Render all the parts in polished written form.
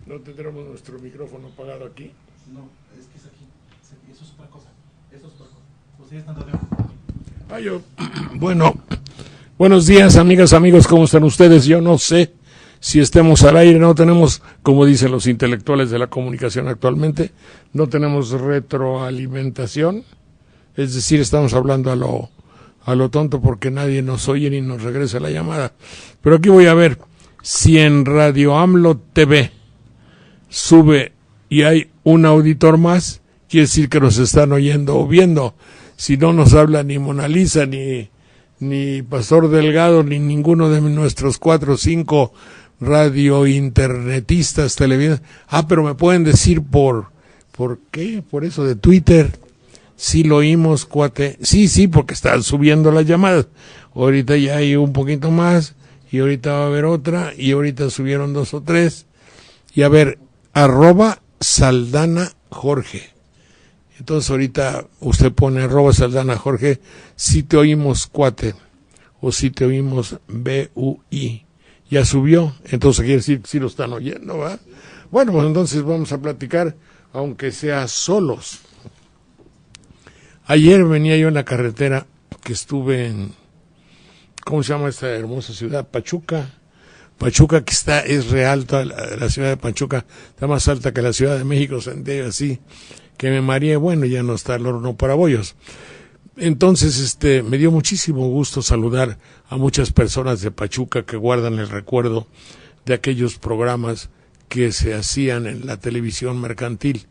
¿No tendremos nuestro micrófono apagado aquí? No, es que es aquí. Eso es otra cosa. Ustedes están radio. Bueno, buenos días, amigas, amigos, ¿cómo están ustedes? Yo no sé si estemos al aire, no tenemos, como dicen los intelectuales de la comunicación actualmente, no tenemos retroalimentación, es decir, estamos hablando a lo tonto porque nadie nos oye ni nos regresa la llamada. Pero aquí voy a ver si en Radio AMLO TV sube y hay un auditor más, quiere decir que nos están oyendo o viendo. Si no nos habla ni Mona Lisa, ni Pastor Delgado, ni ninguno de nuestros 4 o 5 radiointernetistas, televidentes. Pero me pueden decir ¿por qué? Por eso de Twitter. Sí lo oímos, cuate. Sí, porque están subiendo las llamadas. Ahorita ya hay un poquito más, y ahorita va a haber otra, y ahorita subieron 2 o 3. Y a ver, @Saldana Jorge. Entonces ahorita usted pone @Saldana Jorge, si te oímos, cuate, o si te oímos, BUI. Ya subió, entonces quiere decir que sí lo están oyendo, ¿va? Bueno, pues entonces vamos a platicar, aunque sea solos. Ayer venía yo en la carretera que estuve en, ¿cómo se llama esta hermosa ciudad? Pachuca, que es real, toda la ciudad de Pachuca está más alta que la Ciudad de México, sentí así, que me mareé. Bueno, ya no está el horno para bollos. Entonces, me dio muchísimo gusto saludar a muchas personas de Pachuca que guardan el recuerdo de aquellos programas que se hacían en la televisión mercantil,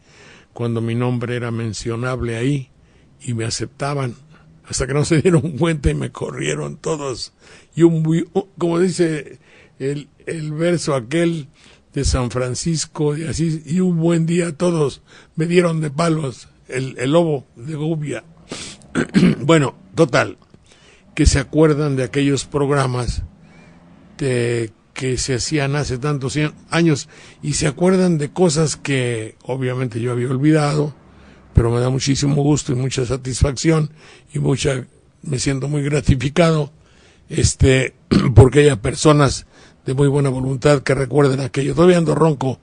cuando mi nombre era mencionable ahí, y me aceptaban, hasta que no se dieron cuenta y me corrieron todos. Y como dice el verso aquel de San Francisco, y así, y un buen día todos me dieron de palos, el lobo de Gubia. Bueno, total, que se acuerdan de aquellos programas que se hacían hace tantos años, y se acuerdan de cosas que obviamente yo había olvidado, pero me da muchísimo gusto y mucha satisfacción, y me siento muy gratificado, porque haya personas de muy buena voluntad que recuerden aquello. Todavía ando ronco,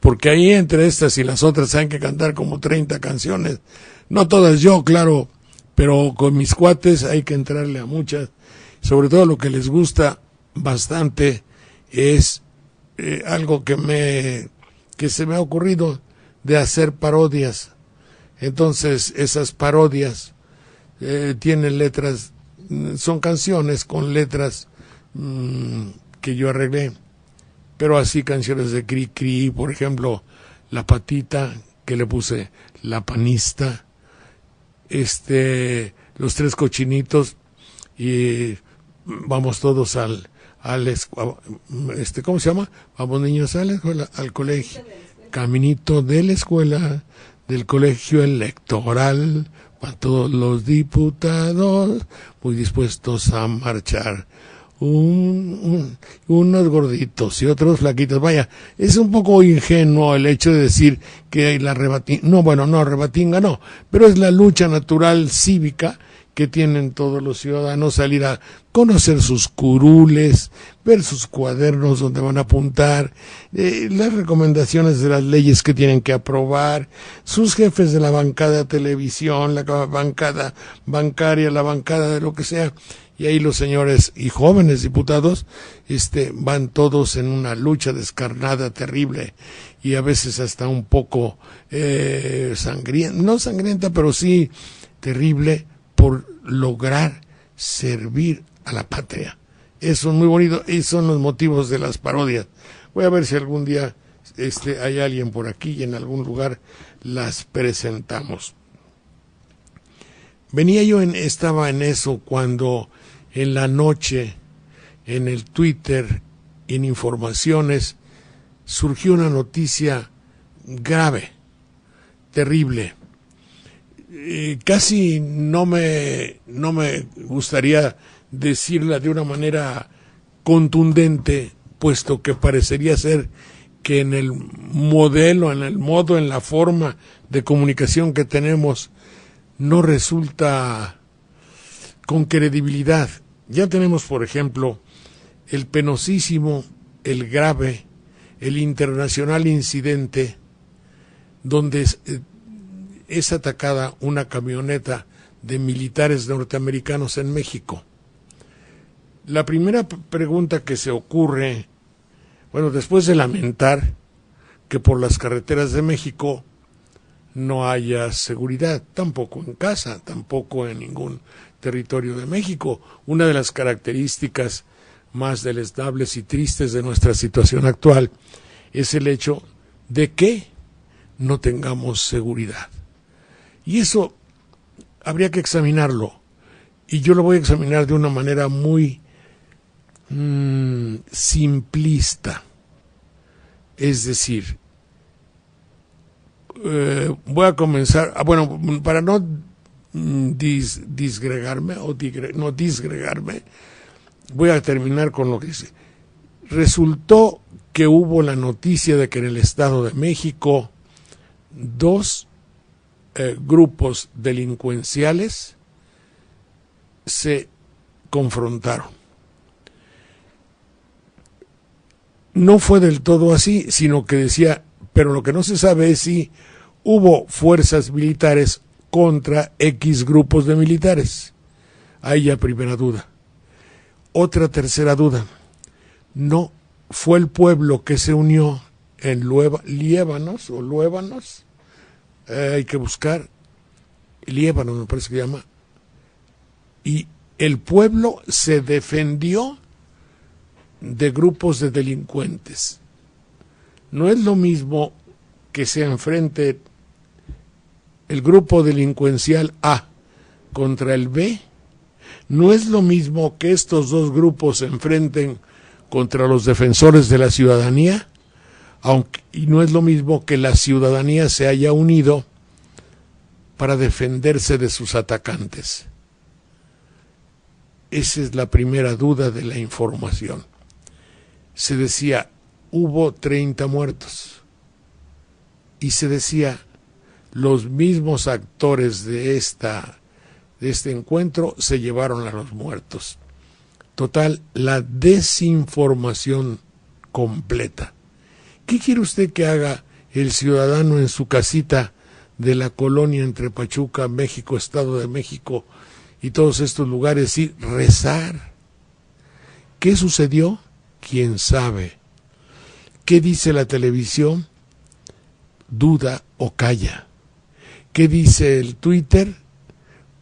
porque ahí entre estas y las otras hay que cantar como 30 canciones, no todas yo, claro, pero con mis cuates hay que entrarle a muchas. Sobre todo lo que les gusta bastante es algo que se me ha ocurrido, de hacer parodias. Entonces esas parodias tienen letras, son canciones con letras que yo arreglé, pero así canciones de Cri Cri, por ejemplo, La Patita, que le puse La Panista, Los Tres Cochinitos, y vamos todos ¿cómo se llama? Vamos niños a la escuela, al colegio, caminito de la escuela, del colegio electoral, para todos los diputados muy dispuestos a marchar, unos gorditos y otros flaquitos. Vaya, es un poco ingenuo el hecho de decir que hay la rebatinga, no, rebatinga no, pero es la lucha natural cívica que tienen todos los ciudadanos, salir a conocer sus curules, ver sus cuadernos donde van a apuntar, las recomendaciones de las leyes que tienen que aprobar, sus jefes de la bancada de televisión, la bancada bancaria, la bancada de lo que sea, y ahí los señores y jóvenes diputados van todos en una lucha descarnada, terrible, y a veces hasta un poco sangrienta, no sangrienta, pero sí terrible, por lograr servir a la patria. Eso es muy bonito, y son los motivos de las parodias. Voy a ver si algún día hay alguien por aquí y en algún lugar las presentamos. Estaba en eso cuando en la noche, en el Twitter, en informaciones, surgió una noticia grave, terrible. Casi no me gustaría decirla de una manera contundente, puesto que parecería ser que en el modelo, en el modo, en la forma de comunicación que tenemos, no resulta con credibilidad. Ya tenemos, por ejemplo, el penosísimo, el grave, el internacional incidente donde es atacada una camioneta de militares norteamericanos en México. La primera pregunta que se ocurre, bueno, después de lamentar que por las carreteras de México no haya seguridad, tampoco en casa, tampoco en ningún territorio de México, una de las características más deleznables y tristes de nuestra situación actual es el hecho de que no tengamos seguridad. Y eso habría que examinarlo, y yo lo voy a examinar de una manera muy simplista. Es decir, voy a comenzar, para no disgregarme, no disgregarme, voy a terminar con lo que dice. Resultó que hubo la noticia de que en el Estado de México dos grupos delincuenciales se confrontaron. No fue del todo así, sino que decía, pero lo que no se sabe es si hubo fuerzas militares contra X grupos de militares. Ahí ya primera duda. Otra tercera duda. No fue el pueblo que se unió en Liébanos, hay que buscar, Liébanos me parece que se llama, y el pueblo se defendió de grupos de delincuentes. No es lo mismo que se enfrente el grupo delincuencial A contra el B, no es lo mismo que estos dos grupos se enfrenten contra los defensores de la ciudadanía, y no es lo mismo que la ciudadanía se haya unido para defenderse de sus atacantes. Esa es la primera duda de la información. Se decía, hubo 30 muertos. Y se decía, los mismos actores de este encuentro se llevaron a los muertos. Total, la desinformación completa. ¿Qué quiere usted que haga el ciudadano en su casita de la colonia entre Pachuca, México, Estado de México y todos estos lugares? Sí, rezar. ¿Qué sucedió? ¿Quién sabe? ¿Qué dice la televisión? Duda o calla. ¿Qué dice el Twitter?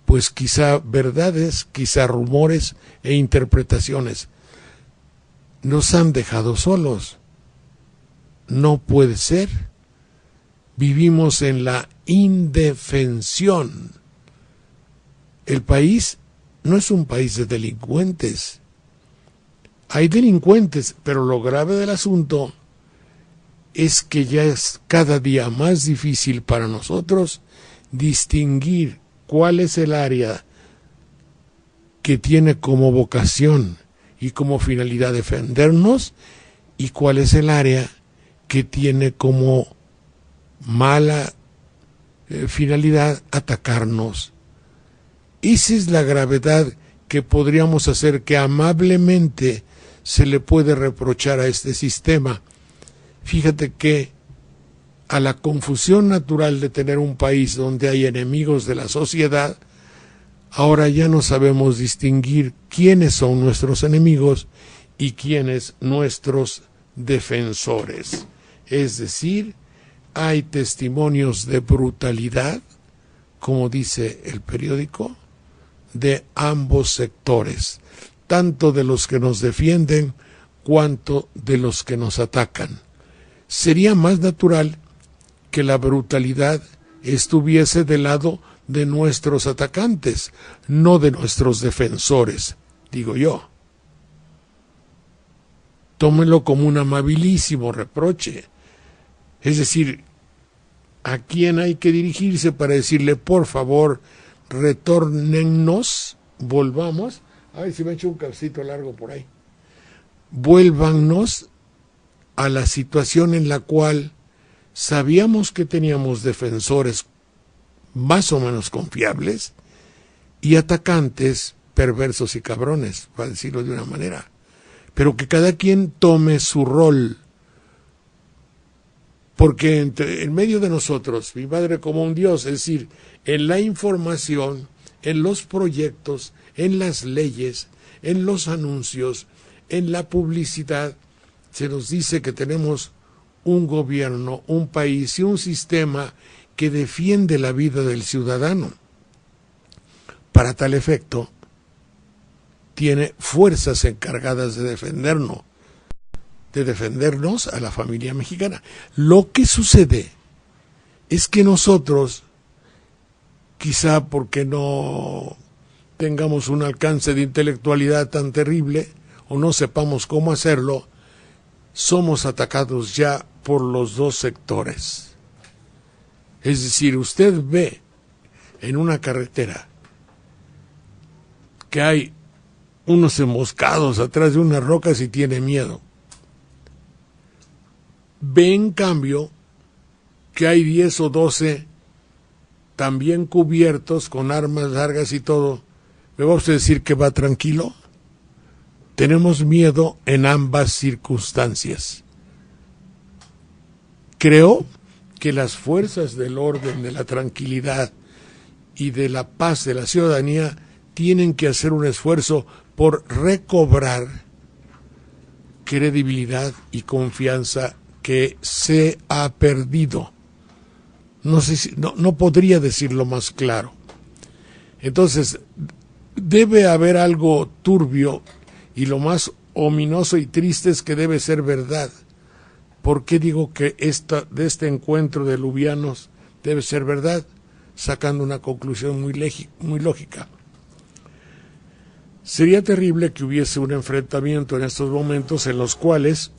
Pues quizá verdades, quizá rumores e interpretaciones. Nos han dejado solos. No puede ser. Vivimos en la indefensión. El país no es un país de delincuentes. Hay delincuentes, pero lo grave del asunto es que ya es cada día más difícil para nosotros distinguir cuál es el área que tiene como vocación y como finalidad defendernos y cuál es el área que tiene como mala finalidad atacarnos. Esa es la gravedad que podríamos hacer que amablemente se le puede reprochar a este sistema. Fíjate que a la confusión natural de tener un país donde hay enemigos de la sociedad, ahora ya no sabemos distinguir quiénes son nuestros enemigos y quiénes nuestros defensores. Es decir, hay testimonios de brutalidad, como dice el periódico, de ambos sectores, tanto de los que nos defienden cuanto de los que nos atacan. Sería más natural que la brutalidad estuviese del lado de nuestros atacantes, no de nuestros defensores, digo yo. Tómenlo como un amabilísimo reproche. Es decir, ¿a quién hay que dirigirse para decirle, por favor, retórnennos, volvamos? Ay, si me he hecho un calcito largo por ahí. Vuélvannos a la situación en la cual sabíamos que teníamos defensores más o menos confiables y atacantes perversos y cabrones, para decirlo de una manera. Pero que cada quien tome su rol porque en medio de nosotros, mi padre como un Dios, es decir, en la información, en los proyectos, en las leyes, en los anuncios, en la publicidad, se nos dice que tenemos un gobierno, un país y un sistema que defiende la vida del ciudadano. Para tal efecto, tiene fuerzas encargadas de defendernos a la familia mexicana. Lo que sucede es que nosotros, quizá porque no tengamos un alcance de intelectualidad tan terrible o no sepamos cómo hacerlo, somos atacados ya por los dos sectores. Es decir, usted ve en una carretera que hay unos emboscados atrás de unas rocas y tiene miedo. Ve en cambio que hay 10 o 12 también cubiertos con armas largas y todo. ¿Me va usted a decir que va tranquilo? Tenemos miedo en ambas circunstancias. Creo que las fuerzas del orden, de la tranquilidad y de la paz de la ciudadanía tienen que hacer un esfuerzo por recobrar credibilidad y confianza que se ha perdido. No podría decirlo más claro. Entonces, debe haber algo turbio, y lo más ominoso y triste es que debe ser verdad. ¿Por qué digo que de este encuentro de lubianos debe ser verdad? Sacando una conclusión muy lógica. Sería terrible que hubiese un enfrentamiento en estos momentos en los cuales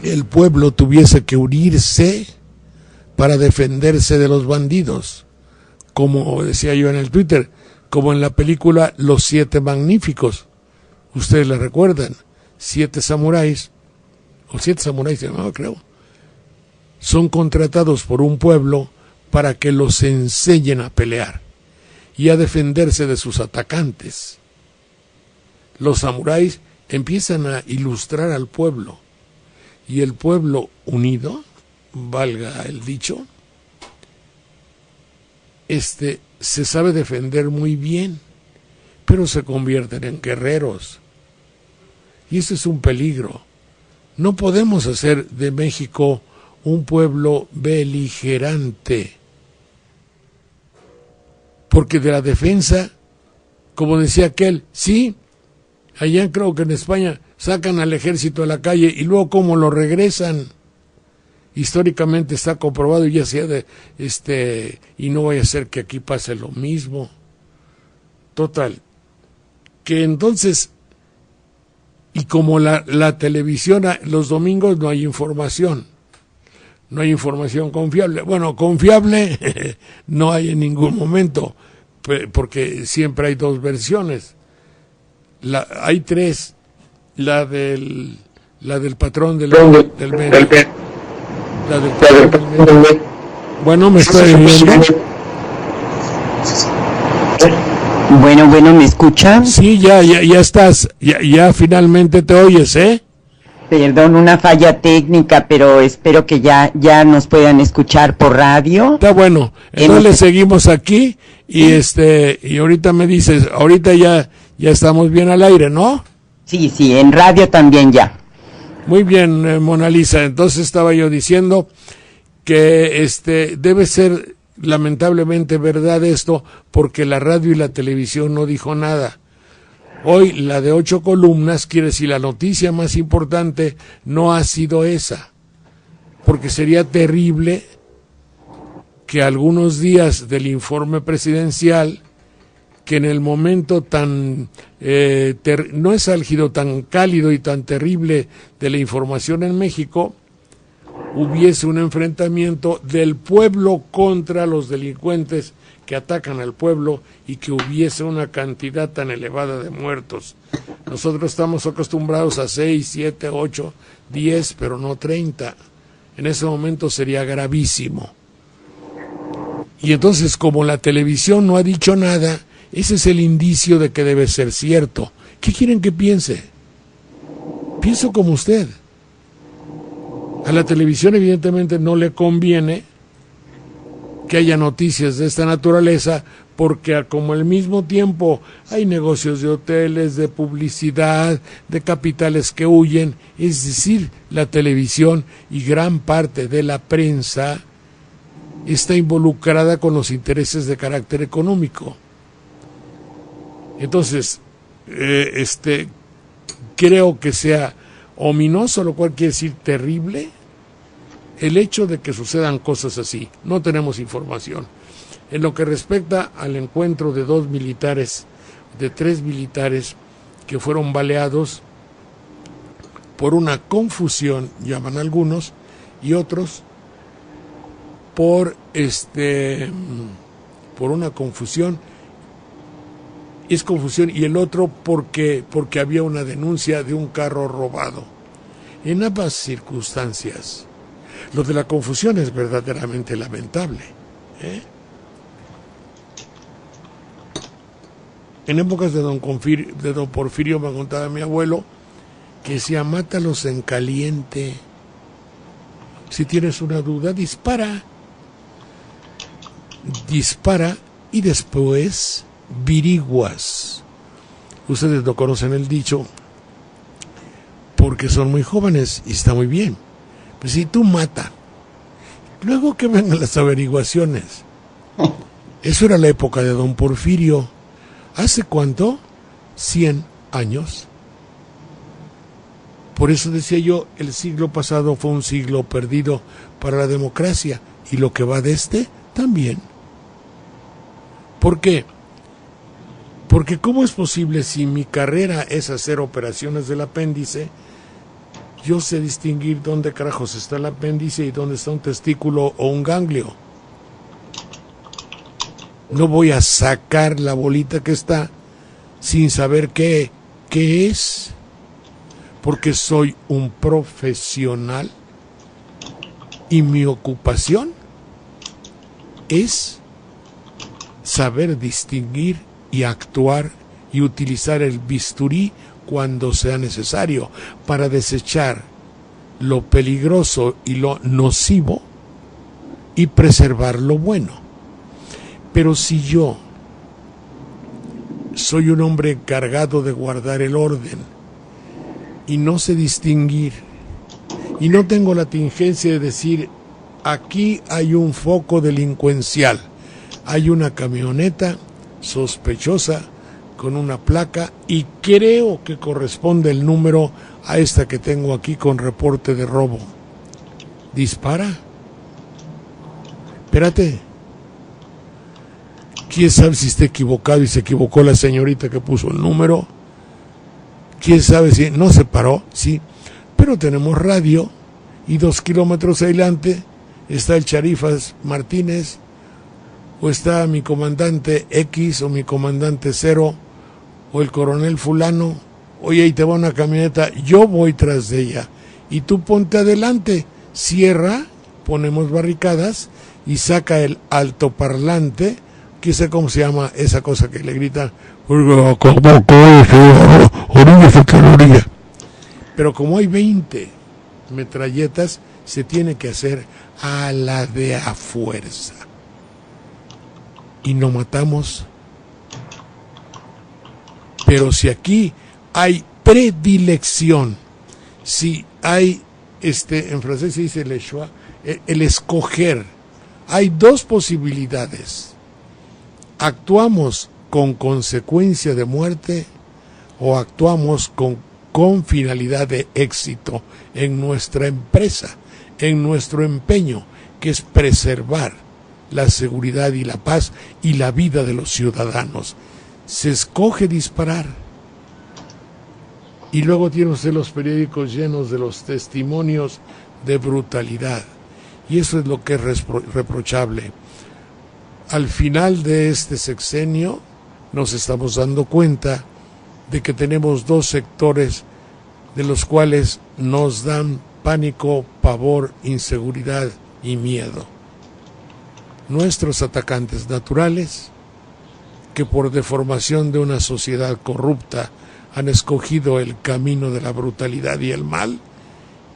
el pueblo tuviese que unirse para defenderse de los bandidos, como decía yo en el Twitter, como en la película Los Siete Magníficos. Ustedes la recuerdan, 7 samuráis, o 7 samuráis se llamaba, creo, son contratados por un pueblo para que los enseñen a pelear y a defenderse de sus atacantes. Los samuráis empiezan a ilustrar al pueblo, y el pueblo unido, valga el dicho, se sabe defender muy bien, pero se convierten en guerreros. Y eso es un peligro. No podemos hacer de México un pueblo beligerante, porque de la defensa, como decía aquel, sí, allá creo que en España sacan al ejército a la calle y luego cómo lo regresan. Históricamente está comprobado, ya sea y no vaya a ser que aquí pase lo mismo. Total, que entonces, y como la televisión los domingos no hay información confiable. Bueno, confiable no hay en ningún momento, porque siempre hay 2 versiones. Hay 3, la del patrón del medio. La del patrón del medio. Bueno, me estoy viendo. Bueno, ¿me escuchan? Sí, ya estás, ya finalmente te oyes, ¿eh? Perdón, una falla técnica, pero espero que ya nos puedan escuchar por radio. Está bueno, entonces le seguimos aquí y ahorita me dices, ahorita ya estamos bien al aire, ¿no? Sí, en radio también ya. Muy bien, Mona Lisa, entonces estaba yo diciendo que debe ser lamentablemente verdad esto, porque la radio y la televisión no dijo nada. Hoy la de 8 columnas quiere decir la noticia más importante no ha sido esa, porque sería terrible que algunos días del informe presidencial, que en el momento tan no es álgido, tan cálido y tan terrible de la información en México, hubiese un enfrentamiento del pueblo contra los delincuentes que atacan al pueblo y que hubiese una cantidad tan elevada de muertos. Nosotros estamos acostumbrados a 6, 7, 8, 10, pero no 30. En ese momento sería gravísimo. Y entonces, como la televisión no ha dicho nada, ese es el indicio de que debe ser cierto. ¿Qué quieren que piense? Pienso como usted. A la televisión evidentemente no le conviene que haya noticias de esta naturaleza, porque como al mismo tiempo hay negocios de hoteles, de publicidad, de capitales que huyen, es decir, la televisión y gran parte de la prensa está involucrada con los intereses de carácter económico. Entonces, creo que sea ominoso, lo cual quiere decir terrible, el hecho de que sucedan cosas así. No tenemos información. En lo que respecta al encuentro de tres militares que fueron baleados por una confusión, llaman algunos, y otros por una confusión, es confusión, y el otro porque había una denuncia de un carro robado. En ambas circunstancias, lo de la confusión es verdaderamente lamentable, En épocas de don Porfirio me contaba mi abuelo que decía: mátalos en caliente. Si tienes una duda, dispara y después viriguas. Ustedes no conocen el dicho porque son muy jóvenes y está muy bien. Pues si tú mata, luego que vengan las averiguaciones. Eso era la época de don Porfirio. ¿Hace cuánto? 100 años. Por eso decía yo, el siglo pasado fue un siglo perdido para la democracia, y lo que va de también. ¿Por qué? Porque ¿cómo es posible, si mi carrera es hacer operaciones del apéndice, yo sé distinguir dónde carajos está el apéndice y dónde está un testículo o un ganglio? No voy a sacar la bolita que está sin saber qué es, porque soy un profesional y mi ocupación es saber distinguir y actuar y utilizar el bisturí cuando sea necesario para desechar lo peligroso y lo nocivo y preservar lo bueno. Pero si yo soy un hombre encargado de guardar el orden y no sé distinguir, y no tengo la tingencia de decir: aquí hay un foco delincuencial, hay una camioneta sospechosa con una placa y creo que corresponde el número a esta que tengo aquí con reporte de robo, dispara. Espérate, quién sabe si está equivocado y se equivocó la señorita que puso el número, quién sabe si no se paró, sí, pero tenemos radio y 2 kilómetros adelante está el Charifas Martínez, o está mi comandante X o mi comandante Cero o el coronel fulano. Oye, ahí te va una camioneta, yo voy tras de ella y tú ponte adelante, cierra, ponemos barricadas y saca el altoparlante, que sé cómo se llama esa cosa que le grita, orilla. Pero como hay 20 metralletas, se tiene que hacer a la de a fuerza. Y no matamos. Pero si aquí hay predilección, si hay, en francés se dice le choix, el escoger, hay 2 posibilidades. Actuamos con consecuencia de muerte o actuamos con finalidad de éxito en nuestra empresa, en nuestro empeño, que es preservar la seguridad y la paz y la vida de los ciudadanos. Se escoge disparar. Y luego tiene usted los periódicos llenos de los testimonios de brutalidad. Y eso es lo que es reprochable. Al final de este sexenio nos estamos dando cuenta de que tenemos 2 sectores de los cuales nos dan pánico, pavor, inseguridad y miedo. Nuestros atacantes naturales, que por deformación de una sociedad corrupta han escogido el camino de la brutalidad y el mal,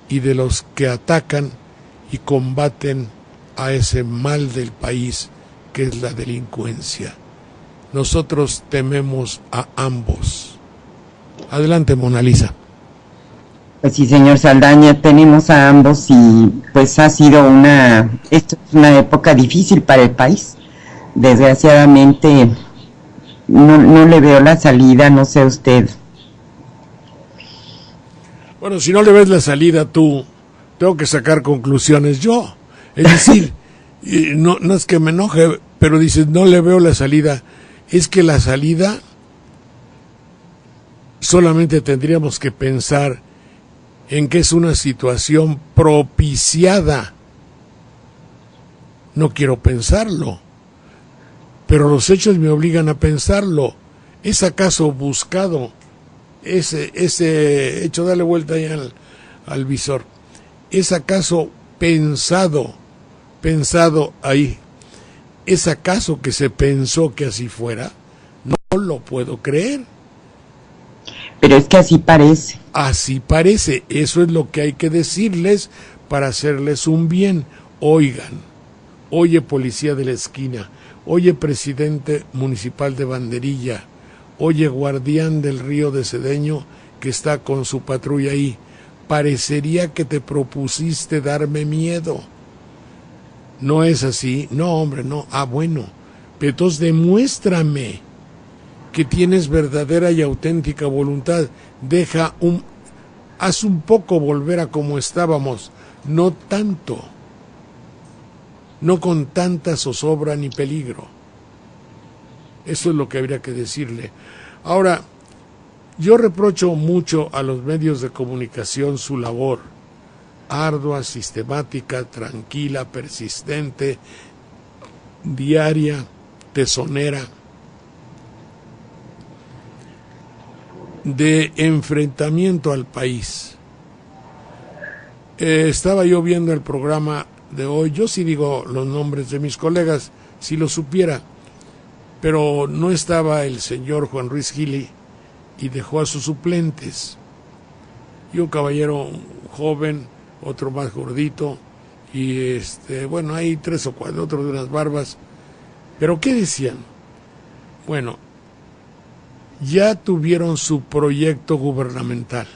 y de los que atacan y combaten a ese mal del país que es la delincuencia. Nosotros tememos a ambos. Adelante, Mona Lisa. Pues sí, señor Saldaña, tenemos a ambos y pues ha sido esto es una época difícil para el país. Desgraciadamente no le veo la salida, no sé usted. Bueno, si no le ves la salida tú, tengo que sacar conclusiones yo. Es decir, no es que me enoje, pero dices, no le veo la salida. Es que la salida solamente tendríamos que pensar en que es una situación propiciada. No quiero pensarlo, pero los hechos me obligan a pensarlo. ¿Es acaso buscado ese hecho? Dale vuelta ahí al visor. ¿Es acaso pensado ahí? ¿Es acaso que se pensó que así fuera? No lo puedo creer. Pero es que así parece. Así parece. Eso es lo que hay que decirles para hacerles un bien. Oigan, oye policía de la esquina, oye presidente municipal de Banderilla, oye guardián del río de Cedeño que está con su patrulla ahí. Parecería que te propusiste darme miedo. ¿No es así? No, hombre, no. Ah, bueno. Pero entonces demuéstrame que tienes verdadera y auténtica voluntad. Haz un poco volver a como estábamos, no tanto, no con tanta zozobra ni peligro. Eso es lo que habría que decirle. Ahora, yo reprocho mucho a los medios de comunicación su labor, ardua, sistemática, tranquila, persistente, diaria, tesonera, de enfrentamiento al país. Estaba yo viendo el programa de hoy, yo sí digo los nombres de mis colegas, si lo supiera, pero no estaba el señor Juan Ruiz Gili y dejó a sus suplentes. Y un caballero joven, otro más gordito, y bueno, hay 3 o 4, otros de unas barbas. ¿Pero qué decían? Bueno, ya tuvieron su proyecto gubernamental.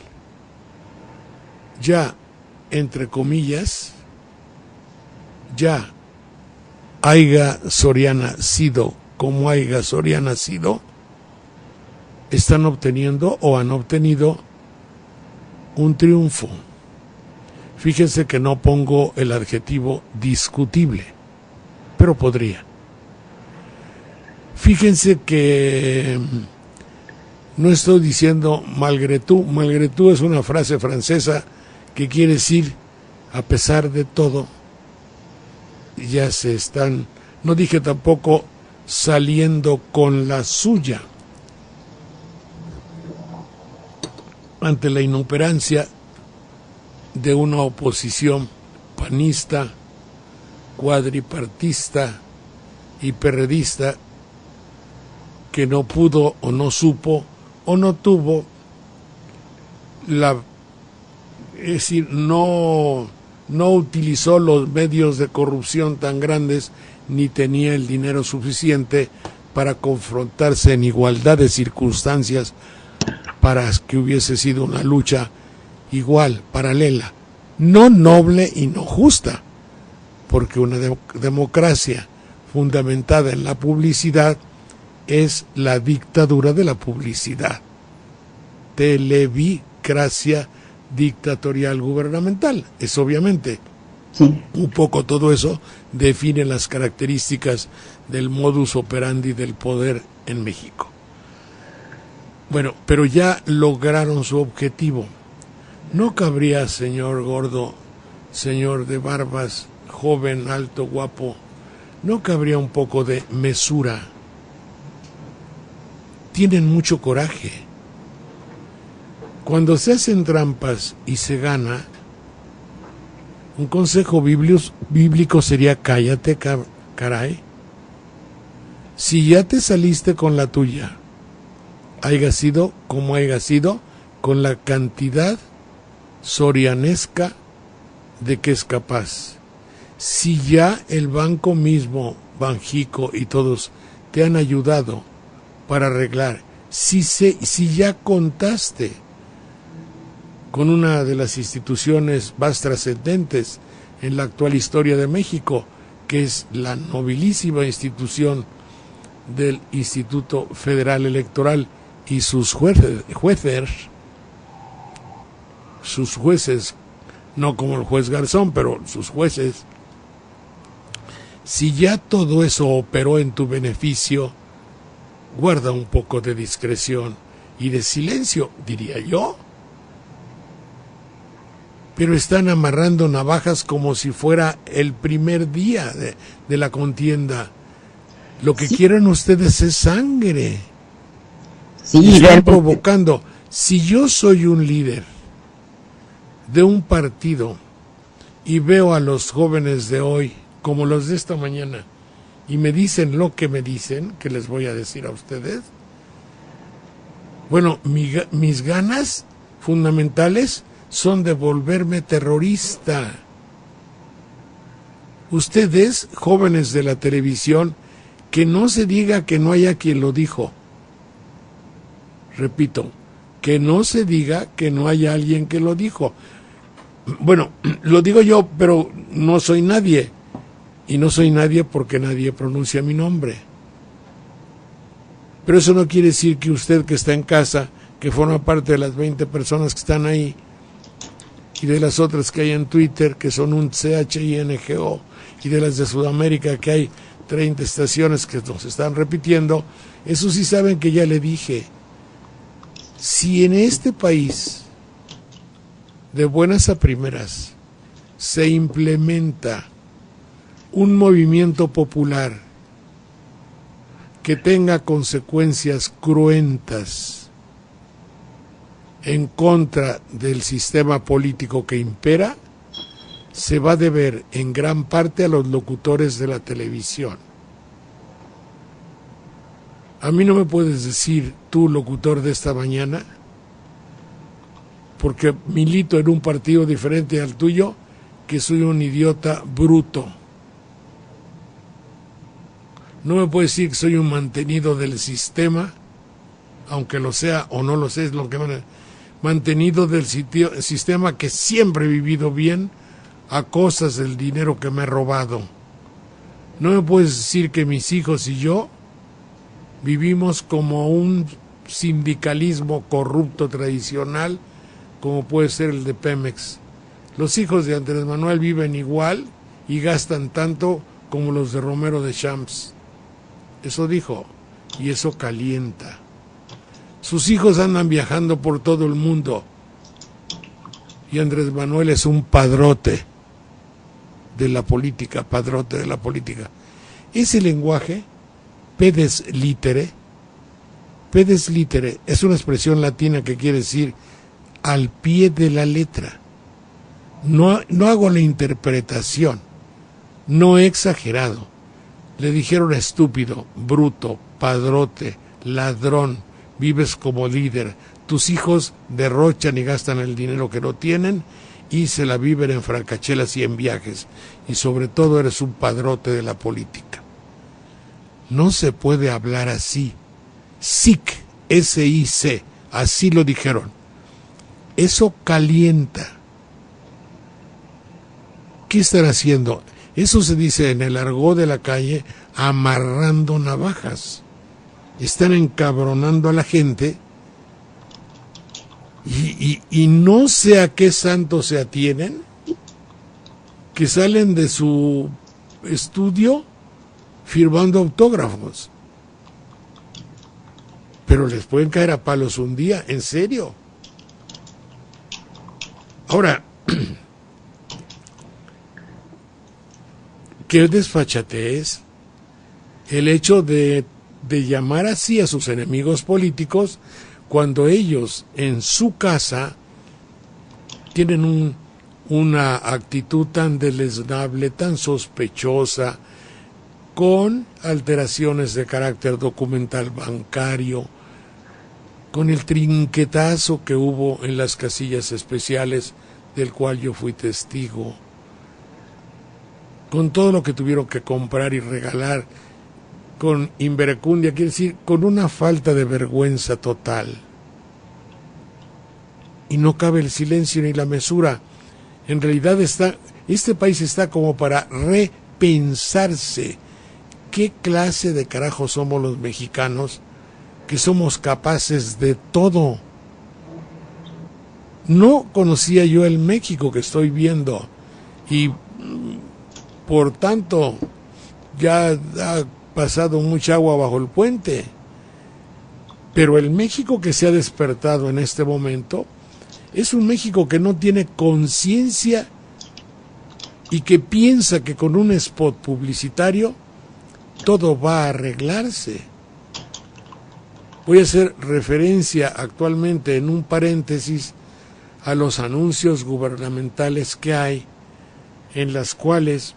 Ya, entre comillas, ya haya Soriana sido como haya Soriana sido, están obteniendo o han obtenido un triunfo. Fíjense que no pongo el adjetivo discutible, pero podría. Fíjense que no estoy diciendo malgré tout. Malgré tout es una frase francesa que quiere decir a pesar de todo. Ya se están, no dije tampoco saliendo con la suya ante la inoperancia de una oposición panista, cuadripartista y perredista que no pudo o no supo o no tuvo es decir, no utilizó los medios de corrupción tan grandes ni tenía el dinero suficiente para confrontarse en igualdad de circunstancias para que hubiese sido una lucha igual, paralela, no noble y no justa, porque una democracia fundamentada en la publicidad es la dictadura de la publicidad, televicracia dictatorial gubernamental. Es obviamente Sí. un poco todo eso define las características del modus operandi del poder en México. Bueno, pero ya lograron su objetivo. No cabría, señor gordo, señor de barbas, joven, alto, guapo, no cabría un poco de mesura. Tienen mucho coraje. Cuando se hacen trampas y se gana, un consejo bíblico sería cállate, caray. Si ya te saliste con la tuya, haya sido como haya sido, con la cantidad sorianesca de que es capaz. Si ya el banco mismo, Banjico y todos, te han ayudado para arreglar, si ya contaste con una de las instituciones más trascendentes en la actual historia de México, que es la nobilísima institución del Instituto Federal Electoral y sus jueces, no como el juez Garzón, pero sus jueces, si ya todo eso operó en tu beneficio, guarda un poco de discreción y de silencio, diría yo. Pero están amarrando navajas como si fuera el primer día de la contienda. Lo que quieren ustedes es sangre. Sí, están provocando. Si yo soy un líder de un partido y veo a los jóvenes de hoy como los de esta mañana y me dicen lo que me dicen, que les voy a decir a ustedes, bueno, mis ganas fundamentales son de volverme terrorista. Ustedes, jóvenes de la televisión, que no se diga que no haya quien lo dijo. Repito, que no se diga que no haya alguien que lo dijo. Bueno, lo digo yo, pero no soy nadie. Y no soy nadie porque nadie pronuncia mi nombre. Pero eso no quiere decir que usted que está en casa, que forma parte de las 20 personas que están ahí, y de las otras que hay en Twitter, que son un CHINGO, y de las de Sudamérica, que hay 30 estaciones que nos están repitiendo, eso sí saben que ya le dije. Si en este país, de buenas a primeras, se implementa un movimiento popular que tenga consecuencias cruentas en contra del sistema político que impera, se va a deber en gran parte a los locutores de la televisión. A mí no me puedes decir, tú, locutor de esta mañana, porque milito en un partido diferente al tuyo, que soy un idiota bruto. No me puedes decir que soy un mantenido del sistema, aunque lo sea o no lo sé, es lo que mantenido del sistema que siempre he vivido bien a cosas del dinero que me he robado. No me puedes decir que mis hijos y yo vivimos como un sindicalismo corrupto tradicional, como puede ser el de Pemex. Los hijos de Andrés Manuel viven igual y gastan tanto como los de Romero de Champs. Eso dijo, y eso calienta. Sus hijos andan viajando por todo el mundo y Andrés Manuel es un padrote de la política, Ese lenguaje, pedes litere, es una expresión latina que quiere decir al pie de la letra. No hago la interpretación, no he exagerado. Le dijeron estúpido, bruto, padrote, ladrón, vives como líder, tus hijos derrochan y gastan el dinero que no tienen y se la viven en francachelas y en viajes, y sobre todo eres un padrote de la política. No se puede hablar así. SIC, S-I-C, así lo dijeron. Eso calienta. ¿Qué están haciendo? Eso se dice en el argot de la calle, amarrando navajas. Están encabronando a la gente y no sé a qué santos se atienen, que salen de su estudio firmando autógrafos. Pero les pueden caer a palos un día, en serio. Ahora, qué desfachatez el hecho de llamar así a sus enemigos políticos cuando ellos en su casa tienen una actitud tan deleznable, tan sospechosa, con alteraciones de carácter documental bancario, con el trinquetazo que hubo en las casillas especiales del cual yo fui testigo. con todo lo que tuvieron que comprar y regalar, con inverecundia, quiere decir, con una falta de vergüenza total. Y no cabe el silencio ni la mesura. En realidad este país está como para repensarse. ¿Qué clase de carajo somos los mexicanos que somos capaces de todo? No conocía yo el México que estoy viendo y por tanto ya ha pasado mucha agua bajo el puente. Pero el México que se ha despertado en este momento es un México que no tiene conciencia y que piensa que con un spot publicitario todo va a arreglarse. Voy a hacer referencia actualmente en un paréntesis a los anuncios gubernamentales que hay, en las cuales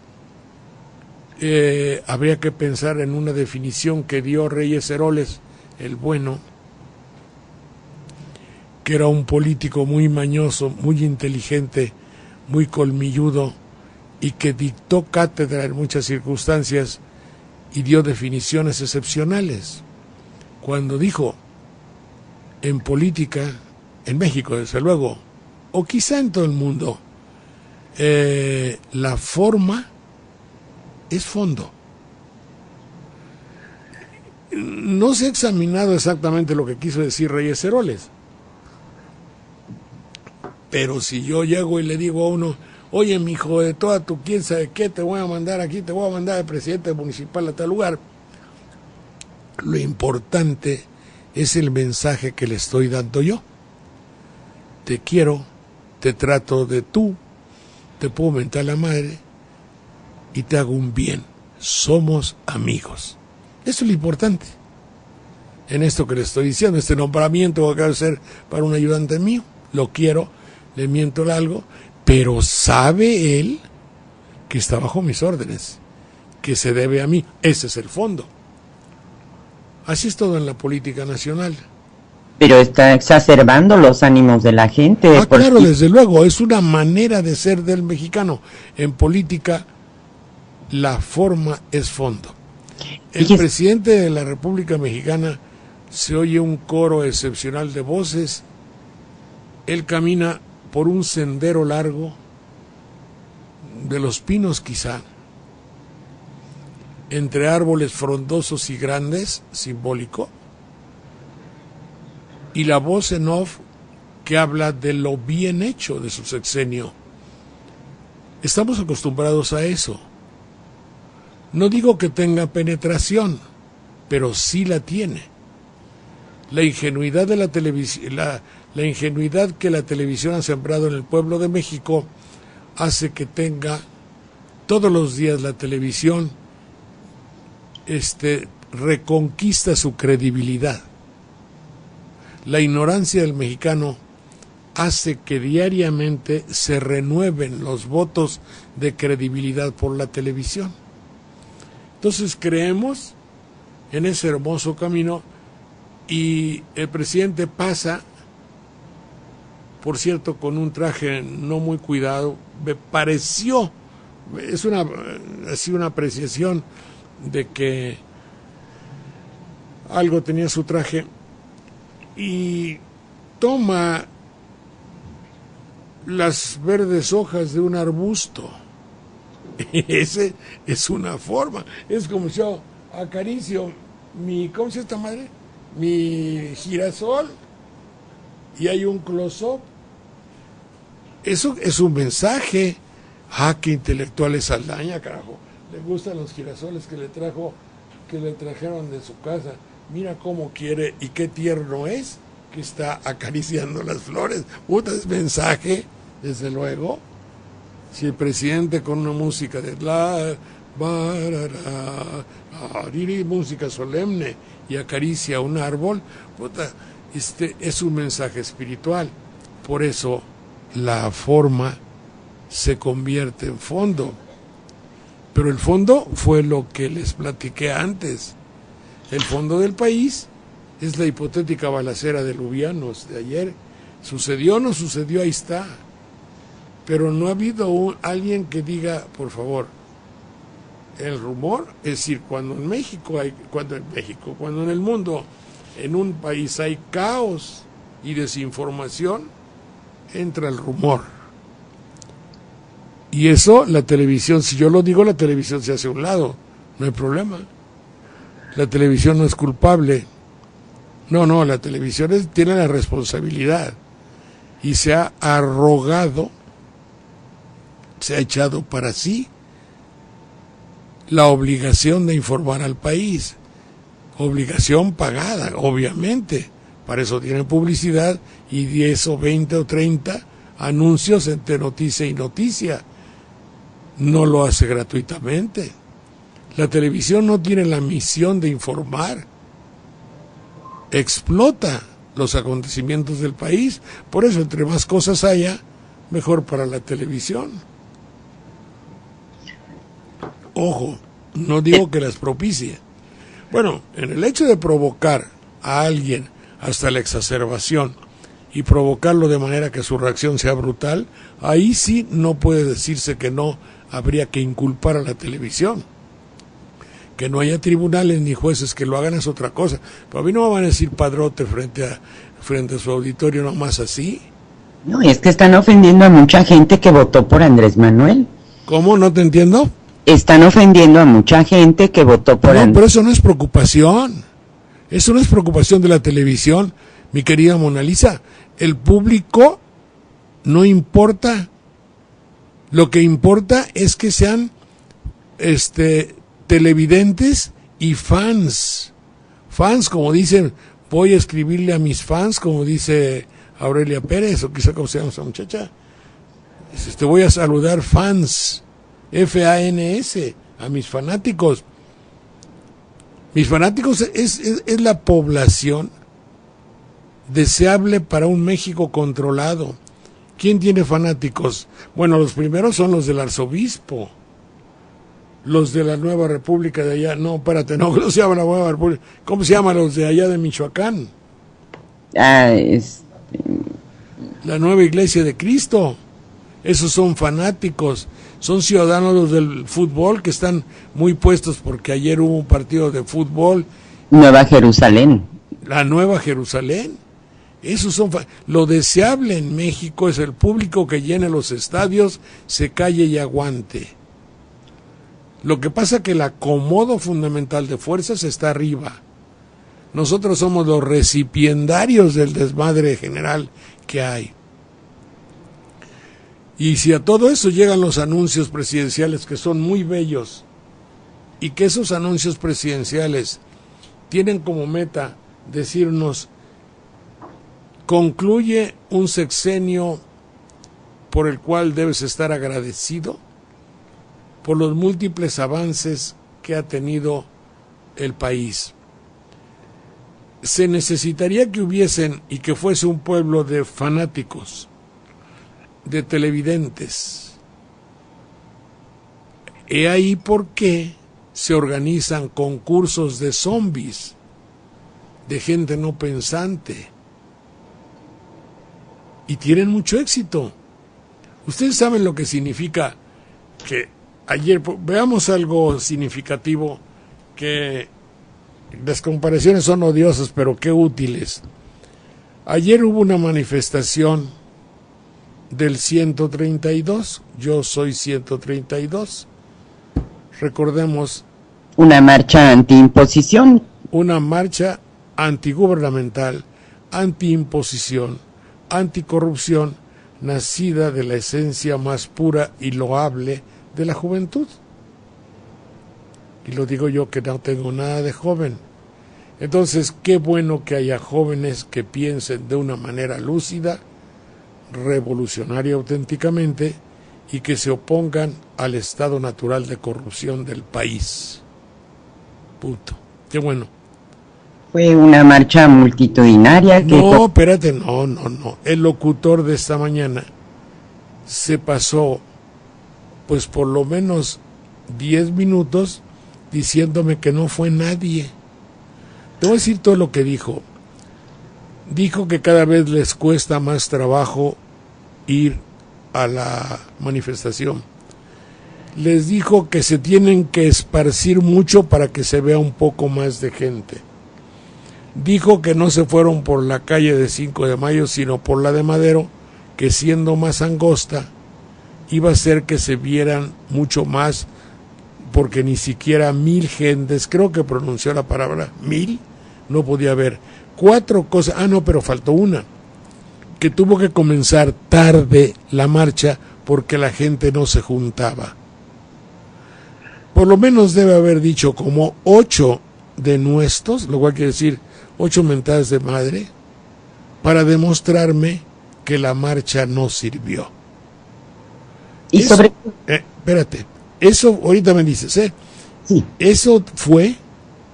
habría que pensar en una definición que dio Reyes Heroles, el bueno, que era un político muy mañoso, muy inteligente, muy colmilludo, y que dictó cátedra en muchas circunstancias y dio definiciones excepcionales. Cuando dijo, en política, en México desde luego, o quizá en todo el mundo, la forma es fondo. No se ha examinado exactamente lo que quiso decir Reyes Heroles, pero si yo llego y le digo a uno, oye, mijo, de toda tu quién sabe qué, te voy a mandar aquí, te voy a mandar de presidente municipal a tal lugar, lo importante es el mensaje que le estoy dando yo. Te quiero, te trato de tú, te puedo mentar la madre y te hago un bien. Somos amigos. Eso es lo importante. En esto que le estoy diciendo, este nombramiento va a ser para un ayudante mío. Lo quiero, le miento algo, pero sabe él que está bajo mis órdenes, que se debe a mí. Ese es el fondo. Así es todo en la política nacional. Pero está exacerbando los ánimos de la gente. Claro, desde luego, es una manera de ser del mexicano. En política, la forma es fondo. El presidente de la República Mexicana, se oye un coro excepcional de voces. Él camina por un sendero largo, de los pinos quizá, entre árboles frondosos y grandes, simbólico, y la voz en off que habla de lo bien hecho de su sexenio. Estamos acostumbrados a eso. No digo que tenga penetración, pero sí la tiene. La ingenuidad de la televisión, la ingenuidad que la televisión ha sembrado en el pueblo de México hace que tenga todos los días la televisión reconquista su credibilidad. La ignorancia del mexicano hace que diariamente se renueven los votos de credibilidad por la televisión. Entonces creemos en ese hermoso camino y el presidente pasa, por cierto, con un traje no muy cuidado. Me pareció, es así una apreciación de que algo tenía su traje, y toma las verdes hojas de un arbusto. Ese es una forma. Es como si yo acaricio mi, ¿cómo se llama esta madre? Mi girasol, y hay un close-up. Eso es un mensaje. Ah, qué intelectual es Saldaña, carajo. Le gustan los girasoles que le trajeron de su casa. Mira cómo quiere y qué tierno es que está acariciando las flores. Puta, es mensaje, desde luego. Si el presidente con una música de música solemne y acaricia un árbol, puta, es un mensaje espiritual. Por eso la forma se convierte en fondo. Pero el fondo fue lo que les platiqué antes. El fondo del país es la hipotética balacera de Lubianos de ayer. ¿Sucedió o no sucedió? Ahí está. Pero no ha habido alguien que diga, por favor, El rumor, es decir, cuando en el mundo, en un país hay caos y desinformación, entra el rumor. Y eso, la televisión, si yo lo digo, la televisión se hace a un lado, no hay problema. La televisión no es culpable. No, la televisión tiene la responsabilidad y se ha arrogado, se ha echado para sí la obligación de informar al país, obligación pagada, obviamente, para eso tiene publicidad y 10 o 20 o 30 anuncios entre noticia y noticia, no lo hace gratuitamente. La televisión no tiene la misión de informar, explota los acontecimientos del país, por eso entre más cosas haya, mejor para la televisión. Ojo, no digo que las propicie. Bueno, en el hecho de provocar a alguien hasta la exacerbación y provocarlo de manera que su reacción sea brutal, ahí sí no puede decirse que no habría que inculpar a la televisión. Que no haya tribunales ni jueces que lo hagan es otra cosa. Pero a mí no me van a decir padrote frente a su auditorio nomás así. No, es que están ofendiendo a mucha gente que votó por Andrés Manuel. ¿Cómo? ¿No te entiendo? Están ofendiendo a mucha gente que votó por Andrés. No, pero eso no es preocupación. Eso no es preocupación de la televisión, mi querida Mona Lisa. El público no importa. Lo que importa es que sean televidentes y fans. Fans, como dicen, voy a escribirle a mis fans, como dice Aurelia Pérez, o quizá como se llama esa muchacha. Voy a saludar fans. F-A-N-S, a mis fanáticos. Mis fanáticos es la población deseable para un México controlado. ¿Quién tiene fanáticos? Bueno, los primeros son los del arzobispo, los de la Nueva República de allá. No, espérate, no se llama la Nueva República. ¿Cómo se llaman los de allá de Michoacán? La Nueva Iglesia de Cristo. Esos son fanáticos. Son ciudadanos del fútbol que están muy puestos porque ayer hubo un partido de fútbol. Nueva Jerusalén. La Nueva Jerusalén. Esos son lo deseable en México es el público que llene los estadios, se calle y aguante. Lo que pasa es que el acomodo fundamental de fuerzas está arriba. Nosotros somos los recipiendarios del desmadre general que hay. Y si a todo eso llegan los anuncios presidenciales que son muy bellos y que esos anuncios presidenciales tienen como meta decirnos concluye un sexenio por el cual debes estar agradecido por los múltiples avances que ha tenido el país. Se necesitaría que hubiesen y que fuese un pueblo de fanáticos, de televidentes. He ahí por qué se organizan concursos de zombies, de gente no pensante, y tienen mucho éxito. Ustedes saben lo que significa que ayer, veamos algo significativo, que las comparaciones son odiosas, pero qué útiles. Ayer hubo una manifestación del 132, yo soy 132, recordemos. Una marcha antiimposición. Una marcha antigubernamental, antiimposición, anticorrupción, nacida de la esencia más pura y loable de la juventud. Y lo digo yo que no tengo nada de joven. Entonces, qué bueno que haya jóvenes que piensen de una manera lúcida, revolucionaria auténticamente, y que se opongan al estado natural de corrupción del país. Punto. Qué bueno. Fue una marcha multitudinaria que... No, espérate, no. El locutor de esta mañana se pasó, pues por lo menos 10 minutos diciéndome que no fue nadie. Te voy a decir todo lo que dijo. Dijo que cada vez les cuesta más trabajo ir a la manifestación. les dijo que se tienen que esparcir mucho para que se vea un poco más de gente. Dijo que no se fueron por la calle de 5 de Mayo, sino por la de Madero, que siendo más angosta, iba a hacer que se vieran mucho más, porque ni siquiera 1000 gentes, creo que pronunció la palabra 1000, no podía haber. 4 cosas, no, pero faltó una, que tuvo que comenzar tarde la marcha porque la gente no se juntaba. Por lo menos debe haber dicho como 8 denuestos, lo cual quiere decir 8 mentadas de madre, para demostrarme que la marcha no sirvió. Y eso, sobre... espérate, eso ahorita me dices, Sí. Eso fue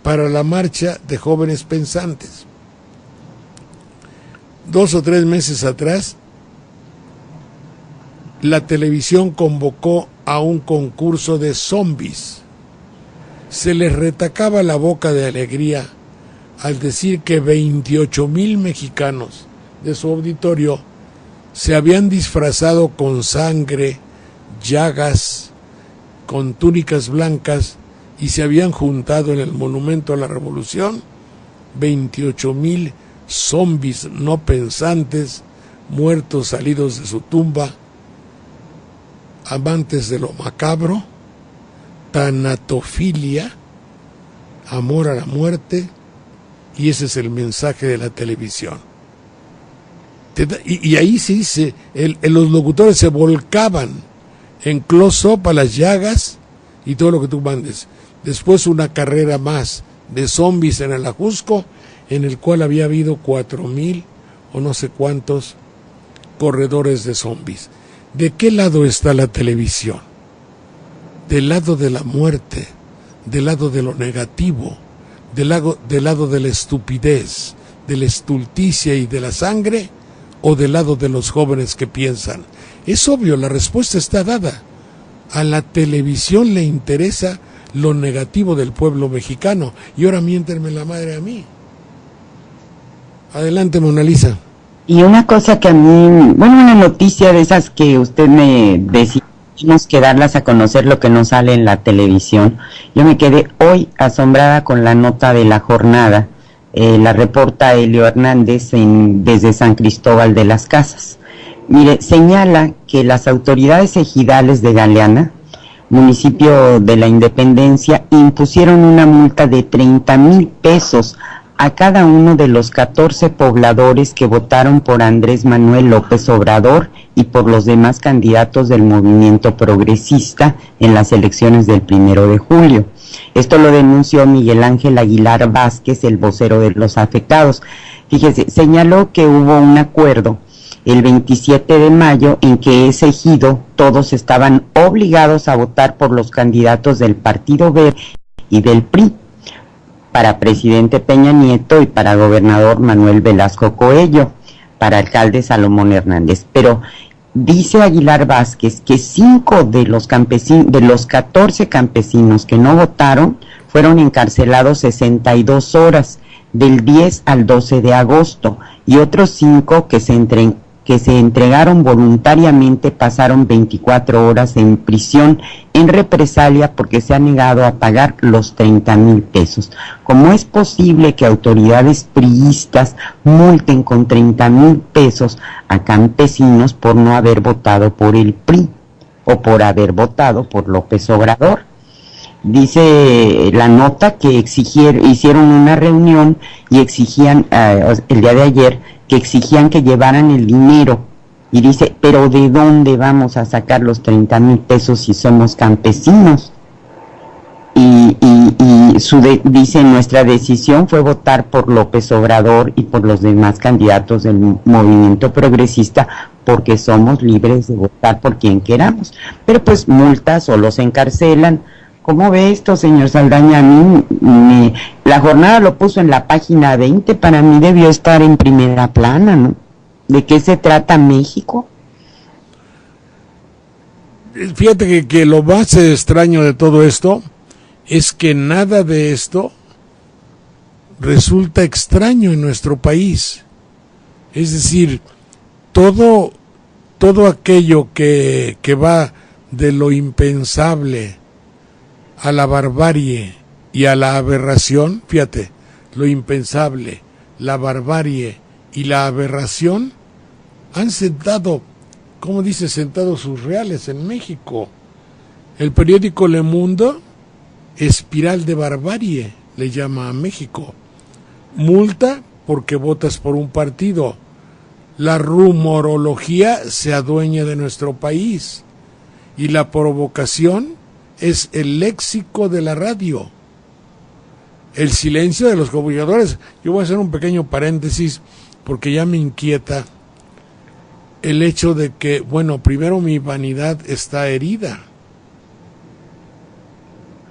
para la marcha de jóvenes pensantes. 2 o 3 meses atrás, la televisión convocó a un concurso de zombies. Se les retacaba la boca de alegría al decir que 28,000 mexicanos de su auditorio se habían disfrazado con sangre, llagas, con túnicas blancas y se habían juntado en el Monumento a la Revolución. 28,000 zombies no pensantes, muertos salidos de su tumba, amantes de lo macabro, tanatofilia, amor a la muerte, y ese es el mensaje de la televisión. Y ahí sí los locutores se volcaban en close-up a las llagas y todo lo que tú mandes. Después una carrera más de zombies en el Ajusco, en el cual había habido 4,000 o no sé cuántos corredores de zombies. ¿De qué lado está la televisión? Del lado de la muerte, del lado de lo negativo, del lado de la estupidez, de la estulticia y de la sangre, o del lado de los jóvenes que piensan. Es obvio, la respuesta está dada. A la televisión le interesa lo negativo del pueblo mexicano, y ahora miéntenme la madre a mí. Adelante, Mona Lisa. Y una cosa que a mí, una noticia de esas que usted me decía, tenemos que darlas a conocer, lo que no sale en la televisión. Yo me quedé hoy asombrada con la nota de La Jornada. La reporta Elio Hernández desde San Cristóbal de las Casas. Mire, señala que las autoridades ejidales de Galeana, municipio de la Independencia, impusieron una multa de 30,000 pesos a cada uno de los 14 pobladores que votaron por Andrés Manuel López Obrador y por los demás candidatos del movimiento progresista en las elecciones del 1 de julio. Esto lo denunció Miguel Ángel Aguilar Vázquez, el vocero de los afectados. Fíjese, señaló que hubo un acuerdo el 27 de mayo en que ese ejido todos estaban obligados a votar por los candidatos del Partido Verde y del PRI, para presidente Peña Nieto y para gobernador Manuel Velasco Coello, para alcalde Salomón Hernández. Pero dice Aguilar Vázquez que 5 de los 14 campesinos que no votaron fueron encarcelados 62 horas, del 10 al 12 de agosto, y otros 5 que se entregaron voluntariamente pasaron 24 horas en prisión en represalia porque se han negado a pagar los 30,000 pesos. ¿Cómo es posible que autoridades priistas multen con 30,000 pesos a campesinos por no haber votado por el PRI o por haber votado por López Obrador? Dice la nota que hicieron una reunión y exigían, el día de ayer, que exigían que llevaran el dinero. Y dice, pero ¿de dónde vamos a sacar los 30,000 pesos si somos campesinos? Y dice, nuestra decisión fue votar por López Obrador y por los demás candidatos del movimiento progresista porque somos libres de votar por quien queramos. Pero pues multas o los encarcelan. ¿Cómo ve esto, señor Saldaña? A mí, La Jornada lo puso en la página 20, para mí debió estar en primera plana, ¿no? ¿De qué se trata México? Fíjate que lo más extraño de todo esto es que nada de esto resulta extraño en nuestro país. Es decir, todo aquello que va de lo impensable a la barbarie y a la aberración, fíjate, lo impensable, la barbarie y la aberración han sentado, ¿cómo dice? Sentado sus reales en México. El periódico Le Mundo, espiral de barbarie, le llama a México. Multa porque votas por un partido. La rumorología se adueña de nuestro país. Y la provocación es el léxico de la radio. El silencio de los comunicadores. Yo voy a hacer un pequeño paréntesis porque ya me inquieta el hecho de que, bueno, primero mi vanidad está herida.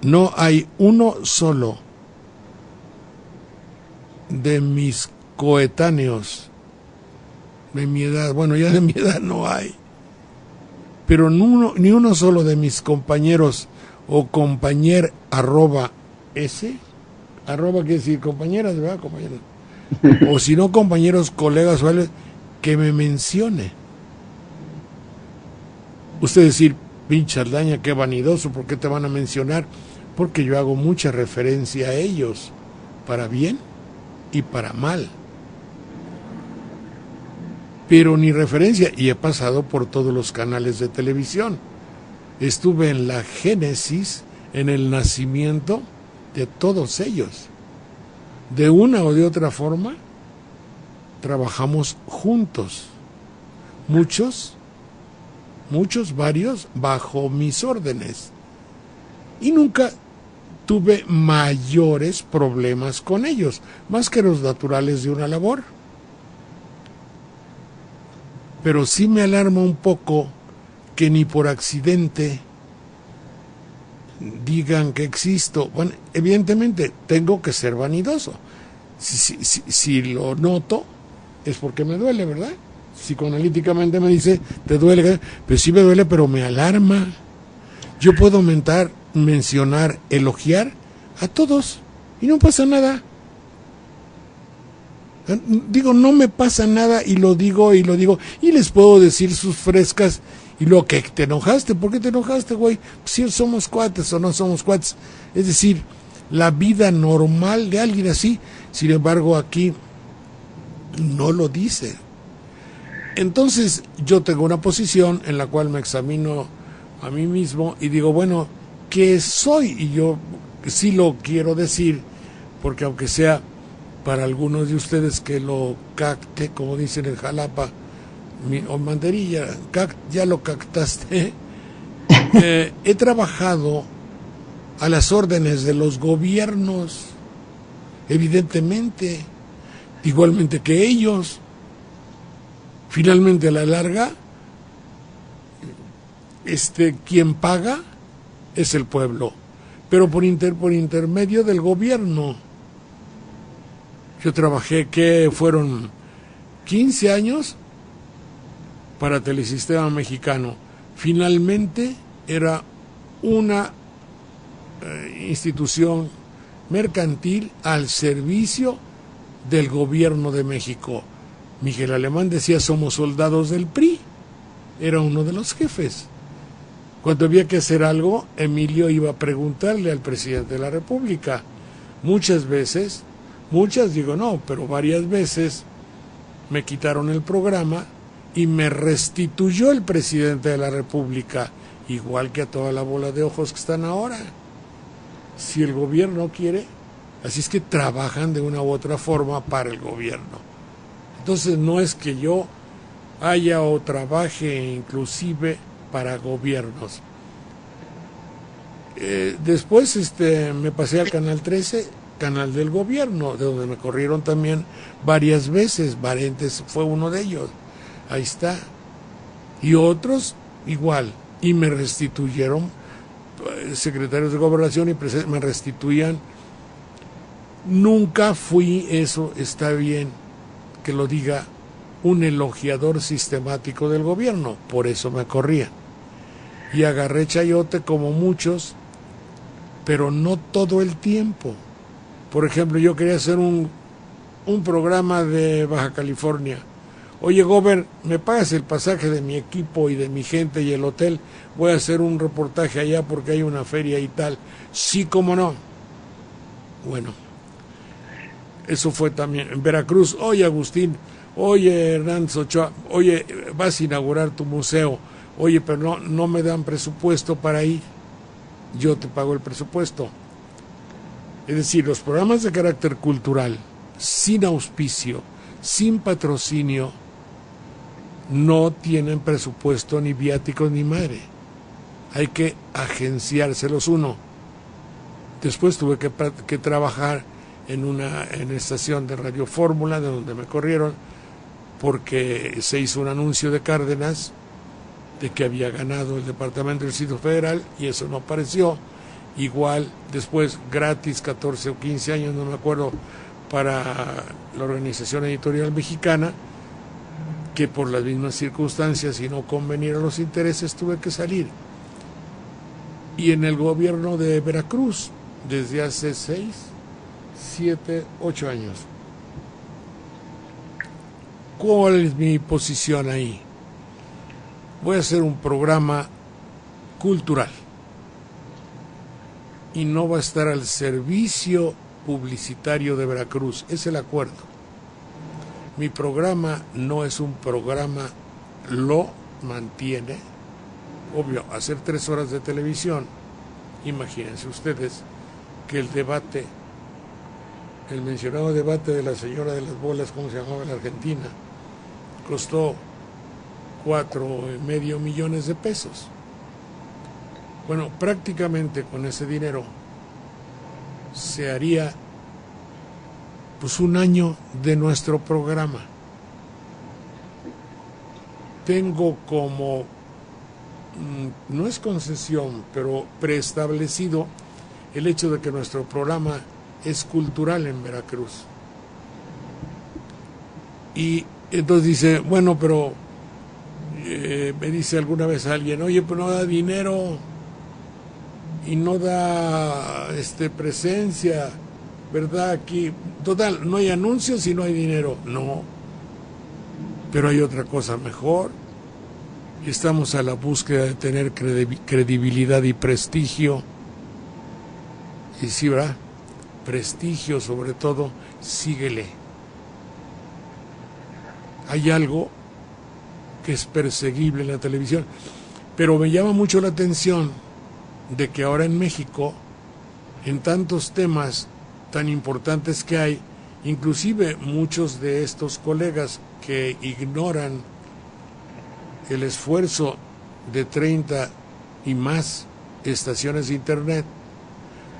No hay uno solo de mis coetáneos de mi edad, bueno, ya de mi edad no hay, pero ni uno solo de mis compañeros o compañer arroba ese, arroba quiere decir compañeras, ¿verdad? Compañeros. O si no compañeros, colegas o algo, que me mencione. Usted decir, pinche Saldaña, qué vanidoso, ¿por qué te van a mencionar? Porque yo hago mucha referencia a ellos, para bien y para mal. Pero ni referencia, y he pasado por todos los canales de televisión. Estuve en la génesis, en el nacimiento de todos ellos. De una o de otra forma, trabajamos juntos. Muchos, varios, bajo mis órdenes. Y nunca tuve mayores problemas con ellos, más que los naturales de una labor. Pero sí me alarma un poco que ni por accidente digan que existo. Bueno, evidentemente tengo que ser vanidoso. Si lo noto, es porque me duele, ¿verdad? Psicoanalíticamente me dice, te duele, pero sí me duele, pero me alarma. Yo puedo mencionar, elogiar a todos y no pasa nada. Digo, no me pasa nada y lo digo y les puedo decir sus frescas y lo que te enojaste. ¿Por qué te enojaste, güey? Si somos cuates o no somos cuates. Es decir, la vida normal de alguien así. Sin embargo, aquí no lo dice. Entonces yo tengo una posición en la cual me examino a mí mismo y digo, bueno, ¿qué soy? Y yo sí lo quiero decir, porque aunque sea para algunos de ustedes que lo cacte, como dicen en Jalapa, o Manderilla, ya lo cactaste, he trabajado a las órdenes de los gobiernos, evidentemente, igualmente que ellos. Finalmente, a la larga, quien paga es el pueblo, pero por intermedio del gobierno. Yo trabajé, que fueron 15 años para Telesistema Mexicano. Finalmente era una institución mercantil al servicio del gobierno de México. Miguel Alemán decía, somos soldados del PRI. Era uno de los jefes. Cuando había que hacer algo, Emilio iba a preguntarle al presidente de la República. Muchas veces, digo no, pero varias veces me quitaron el programa y me restituyó el presidente de la República, igual que a toda la bola de ojos que están ahora. Si el gobierno quiere, así es que trabajan de una u otra forma para el gobierno. Entonces no es que yo haya o trabaje inclusive para gobiernos. Después me pasé al Canal 13, canal del gobierno, de donde me corrieron también varias veces. Barentes fue uno de ellos. Ahí está. Y otros igual. Y me restituyeron, secretarios de gobernación y me restituían. Nunca fui, eso está bien que lo diga, un elogiador sistemático del gobierno. Por eso me corría. Y agarré chayote como muchos, pero no todo el tiempo. Por ejemplo, yo quería hacer un programa de Baja California oye, Gober, ¿me pagas el pasaje de mi equipo y de mi gente y el hotel? Voy a hacer un reportaje allá porque hay una feria y tal. Sí, cómo no. Bueno, eso fue también en Veracruz. Oye, Agustín, oye, Hernández Ochoa, oye, vas a inaugurar tu museo. Oye, pero no me dan presupuesto para ir. Yo te pago el presupuesto. Es decir, los programas de carácter cultural, sin auspicio, sin patrocinio, no tienen presupuesto, ni viáticos, ni madre. Hay que agenciárselos uno. Después tuve que trabajar en estación de Radio Fórmula, de donde me corrieron, porque se hizo un anuncio de Cárdenas de que había ganado el Departamento del Distrito Federal, y eso no apareció. Igual, después, gratis, 14 o 15 años, no me acuerdo, para la Organización Editorial Mexicana, que por las mismas circunstancias y no convenir a los intereses tuve que salir. Y en el gobierno de Veracruz, desde hace 6, 7, 8 años. ¿Cuál es mi posición ahí? Voy a hacer un programa cultural y no va a estar al servicio publicitario de Veracruz. Es el acuerdo. Mi programa no es un programa, lo mantiene. Obvio, hacer 3 horas de televisión, imagínense ustedes que el debate, el mencionado debate de la señora de las bolas, ¿cómo se llamaba en la Argentina?, costó 4,5 millones de pesos. Bueno, prácticamente con ese dinero se haría pues un año de nuestro programa. Tengo como, no es concesión, pero preestablecido el hecho de que nuestro programa es cultural en Veracruz. Y entonces dice, bueno, pero me dice alguna vez alguien, oye, pues no da dinero y no da presencia, ¿verdad? Aquí, total, no hay anuncios y no hay dinero. No, pero hay otra cosa mejor. Estamos a la búsqueda de tener credibilidad y prestigio. Y sí, ¿verdad? Prestigio, sobre todo, síguele. Hay algo que es perseguible en la televisión, pero me llama mucho la atención de que ahora en México, en tantos temas tan importantes que hay, inclusive muchos de estos colegas que ignoran el esfuerzo de 30 y más estaciones de internet,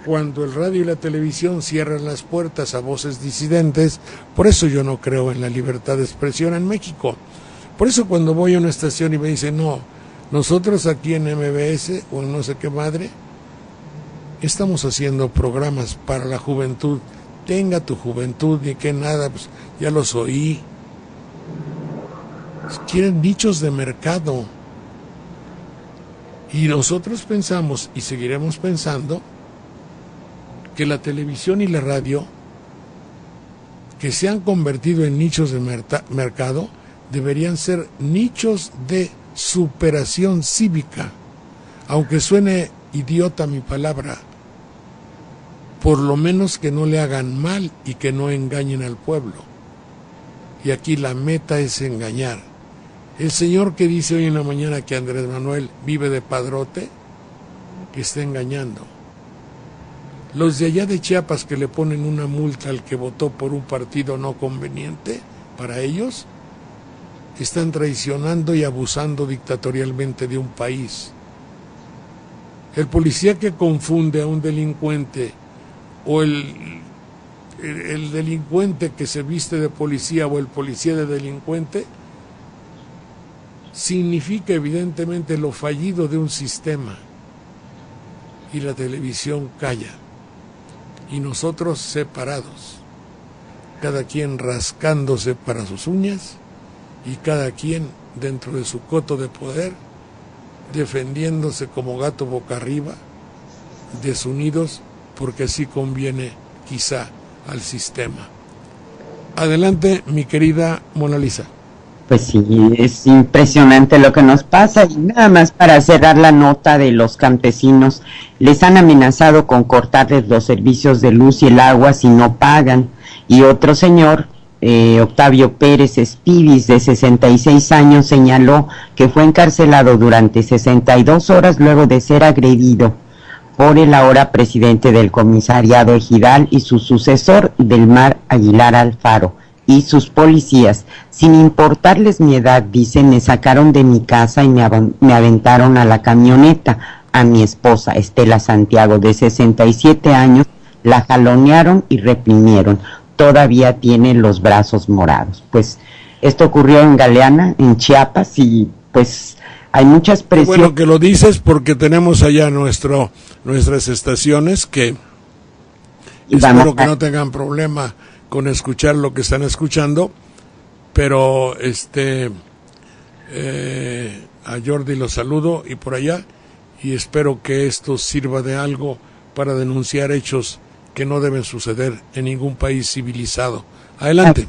cuando el radio y la televisión cierran las puertas a voces disidentes. Por eso yo no creo en la libertad de expresión en México. Por eso cuando voy a una estación y me dicen, no, nosotros aquí en MBS o en no sé qué madre, estamos haciendo programas para la juventud. Tenga tu juventud, ni que nada, pues ya los oí. Quieren nichos de mercado. Y nosotros pensamos, y seguiremos pensando, que la televisión y la radio, que se han convertido en nichos de mercado, deberían ser nichos de superación cívica. Aunque suene idiota mi palabra, por lo menos que no le hagan mal y que no engañen al pueblo. Y aquí la meta es engañar. El señor que dice hoy en la mañana que Andrés Manuel vive de padrote, que está engañando. Los de allá de Chiapas que le ponen una multa al que votó por un partido no conveniente para ellos, están traicionando y abusando dictatorialmente de un país. El policía que confunde a un delincuente o el delincuente que se viste de policía o el policía de delincuente, significa evidentemente lo fallido de un sistema. Y la televisión calla. Y nosotros separados, cada quien rascándose para sus uñas y cada quien dentro de su coto de poder, defendiéndose como gato boca arriba, desunidos, porque así conviene quizá al sistema. Adelante, mi querida Mona Lisa. Pues sí, es impresionante lo que nos pasa. Y nada más para cerrar la nota de los campesinos, les han amenazado con cortarles los servicios de luz y el agua si no pagan. Y otro señor, Octavio Pérez Espivis, de 66 años, señaló que fue encarcelado durante 62 horas luego de ser agredido por el ahora presidente del comisariado ejidal y su sucesor, Delmar Aguilar Alfaro, y sus policías. Sin importarles mi edad, dicen, me sacaron de mi casa y me aventaron a la camioneta. A mi esposa, Estela Santiago, de 67 años, la jalonearon y reprimieron. Todavía tiene los brazos morados. Pues esto ocurrió en Galeana, en Chiapas, y pues hay muchas presiones. Bueno que lo dices, porque tenemos allá nuestras estaciones que espero que no tengan problema con escuchar lo que están escuchando, pero a Jordi lo saludo y por allá, y espero que esto sirva de algo para denunciar hechos que no deben suceder en ningún país civilizado. Adelante.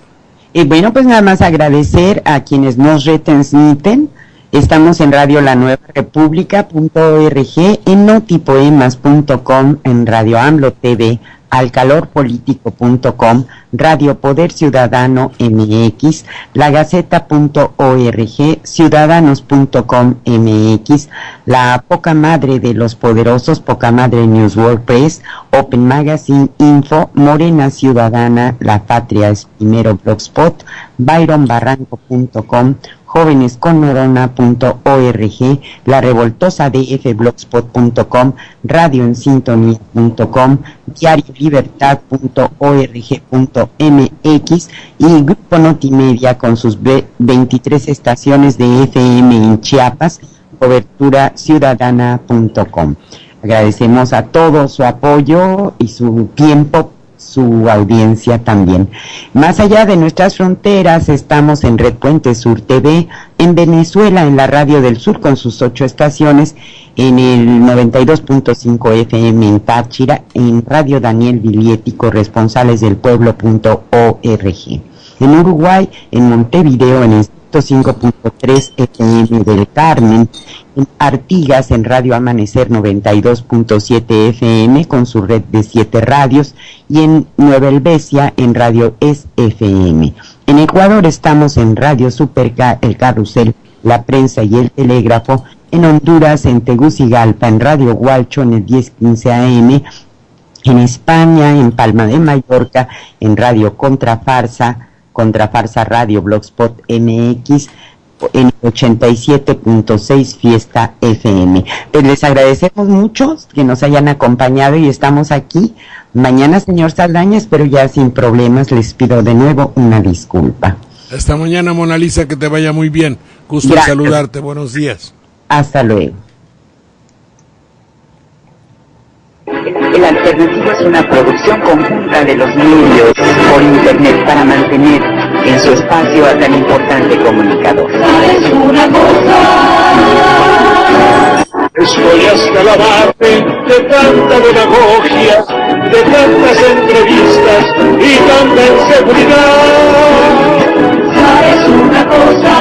Y bueno, pues nada más agradecer a quienes nos retransmiten. Estamos en Radio La Nueva República.org, en notipoemas.com, en Radio AMLO TV, alcalorpolitico.com, Radio Poder Ciudadano MX, lagaceta.org, ciudadanos.com MX, la Poca Madre de los Poderosos, Poca Madre News WordPress, Open Magazine Info, Morena Ciudadana, La Patria es Primero Blogspot, byronbarranco.com, jóvenesconnorona.org, la revoltosa dfblogspot.com, radioensintonía.com, diariolibertad.org.mx y Grupo Notimedia con sus 23 estaciones de FM en Chiapas, cobertura ciudadana.com. Agradecemos a todos su apoyo y su tiempo, su audiencia también. Más allá de nuestras fronteras, estamos en Red Puente Sur TV, en Venezuela, en la Radio del Sur, con sus 8 estaciones, en el 92.5 FM en Táchira, en Radio Daniel Villietti, corresponsales del pueblo.org. En Uruguay, en Montevideo, en el 105.3 FM del Carmen, en Artigas, en Radio Amanecer 92.7 FM con su red de 7 radios, y en Nueva Helvecia en Radio SFM. En Ecuador estamos en Radio Super El Carrusel, La Prensa y El Telégrafo. En Honduras, en Tegucigalpa, en Radio Gualcho en el 1015 AM. En España, en Palma de Mallorca, en Radio Contrafarsa Radio Blogspot MX, en 87.6 Fiesta FM. Pues les agradecemos mucho que nos hayan acompañado y estamos aquí. Mañana, señor Saldaña, espero ya sin problemas, les pido de nuevo una disculpa. Hasta mañana, Mona Lisa, que te vaya muy bien. Gusto en saludarte, buenos días. Hasta luego. El Alternativo es una producción conjunta de los medios por internet para mantener en su espacio a tan importante comunicador. ¿Sabes una cosa? Estoy hasta la parte de tanta demagogia, de tantas entrevistas y tanta inseguridad. ¿Sabes una cosa?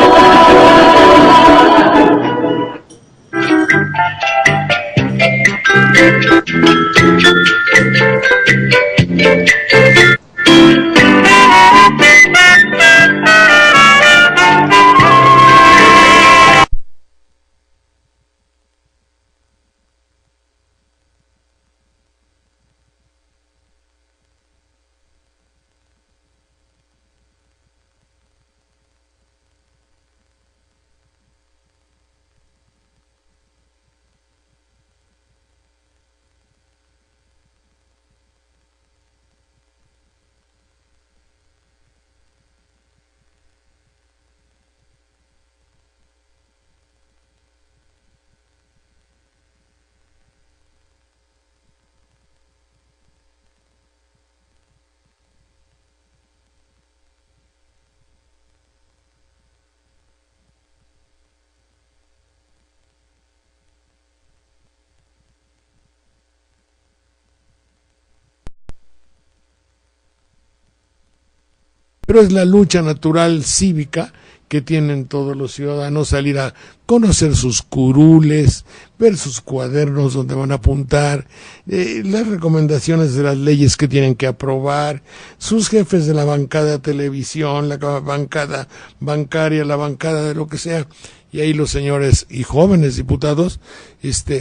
Pero es la lucha natural cívica que tienen todos los ciudadanos, salir a conocer sus curules, ver sus cuadernos donde van a apuntar, las recomendaciones de las leyes que tienen que aprobar, sus jefes de la bancada de televisión, la bancada bancaria, la bancada de lo que sea, y ahí los señores y jóvenes diputados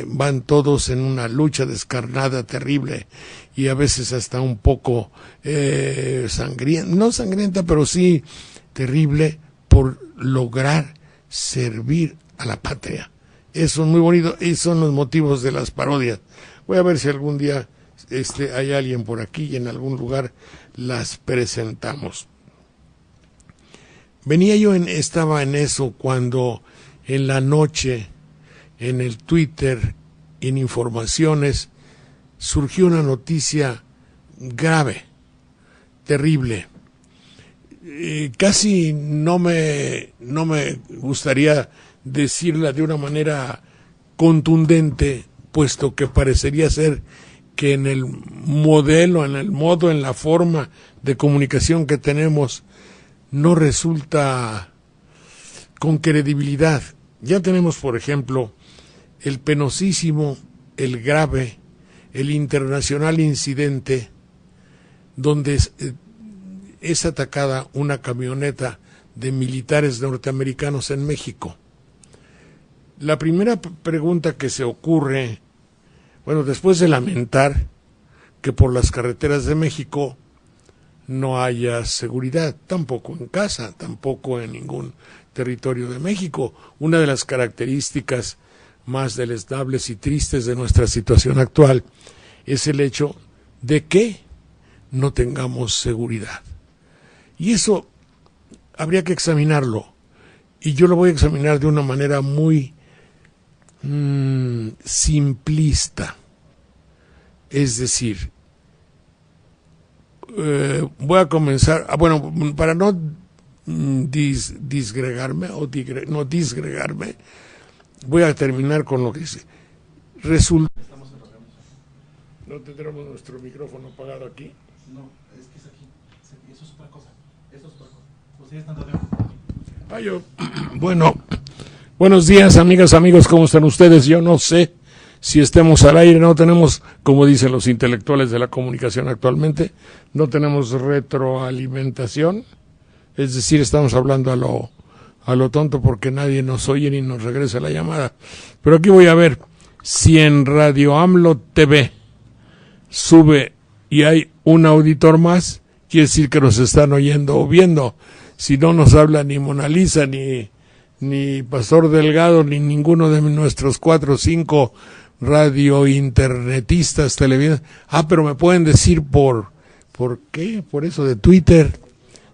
van todos en una lucha descarnada, terrible, y a veces hasta un poco sangrienta, no sangrienta, pero sí terrible, por lograr servir a la patria. Eso es muy bonito, y son los motivos de las parodias. Voy a ver si algún día hay alguien por aquí y en algún lugar las presentamos. Estaba en eso cuando en la noche, en el Twitter, en informaciones, surgió una noticia grave, terrible. Casi no me gustaría decirla de una manera contundente, puesto que parecería ser que en el modelo, en el modo, en la forma de comunicación que tenemos, no resulta con credibilidad. Ya tenemos, por ejemplo, el penosísimo, el grave, el internacional incidente donde es atacada una camioneta de militares norteamericanos en México. La primera pregunta que se ocurre, después de lamentar que por las carreteras de México no haya seguridad, tampoco en casa, tampoco en ningún territorio de México. Una de las características más deleznables y tristes de nuestra situación actual es el hecho de que no tengamos seguridad. Y eso habría que examinarlo, y yo lo voy a examinar de una manera muy simplista. Es decir, voy a comenzar, para no disgregarme, voy a terminar con lo que dice. Resulta... ¿No tendremos nuestro micrófono apagado aquí? No, es que es aquí. Eso es otra cosa. Ustedes están rodeados. Buenos días, amigas, amigos, ¿cómo están ustedes? Yo no sé si estemos al aire, no tenemos, como dicen los intelectuales de la comunicación actualmente, no tenemos retroalimentación, es decir, estamos hablando a lo tonto porque nadie nos oye ni nos regresa la llamada. Pero aquí voy a ver si en Radio AMLO TV sube y hay un auditor más, quiere decir que nos están oyendo o viendo. Si no nos habla ni Mona Lisa, ni Pastor Delgado, ni ninguno de nuestros 4 o 5 radiointernetistas, televidentes. Pero me pueden decir ¿por qué? Por eso de Twitter.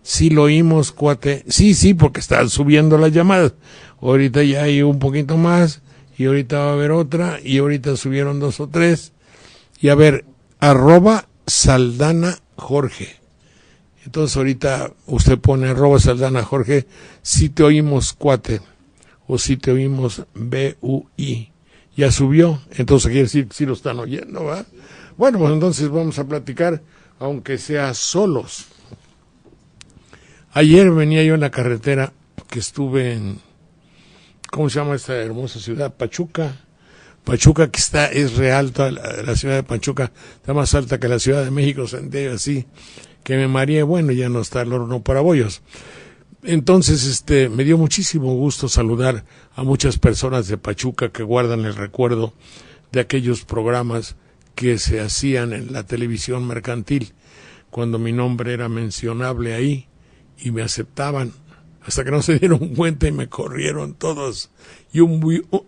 Sí lo oímos, cuate. Sí, porque están subiendo las llamadas. Ahorita ya hay un poquito más, y ahorita va a haber otra, y ahorita subieron 2 o 3. Y a ver, @Saldana Jorge. Entonces ahorita usted pone @Saldana Jorge, si te oímos, cuate, o si te oímos, BUI. Ya subió, entonces quiere decir que sí lo están oyendo, ¿va? Bueno, pues entonces vamos a platicar, aunque sea solos. Ayer venía yo en la carretera que estuve en, ¿cómo se llama esta hermosa ciudad? Pachuca, que es real, toda la ciudad de Pachuca está más alta que la Ciudad de México, senté así, que me mareé, ya no está el horno para bollos. Entonces, me dio muchísimo gusto saludar a muchas personas de Pachuca que guardan el recuerdo de aquellos programas que se hacían en la televisión mercantil, cuando mi nombre era mencionable ahí, y me aceptaban, hasta que no se dieron cuenta y me corrieron todos. Y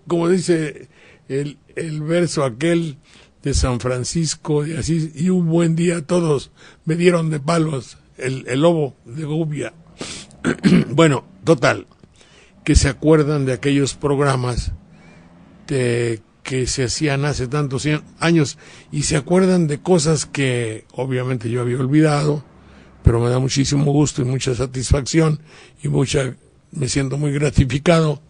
como dice el verso aquel de San Francisco, y así, y un buen día todos me dieron de palos, el lobo de Gubia. Bueno, total, que se acuerdan de aquellos programas que se hacían hace tantos años, y se acuerdan de cosas que obviamente yo había olvidado, pero me da muchísimo gusto y mucha satisfacción, y me siento muy gratificado,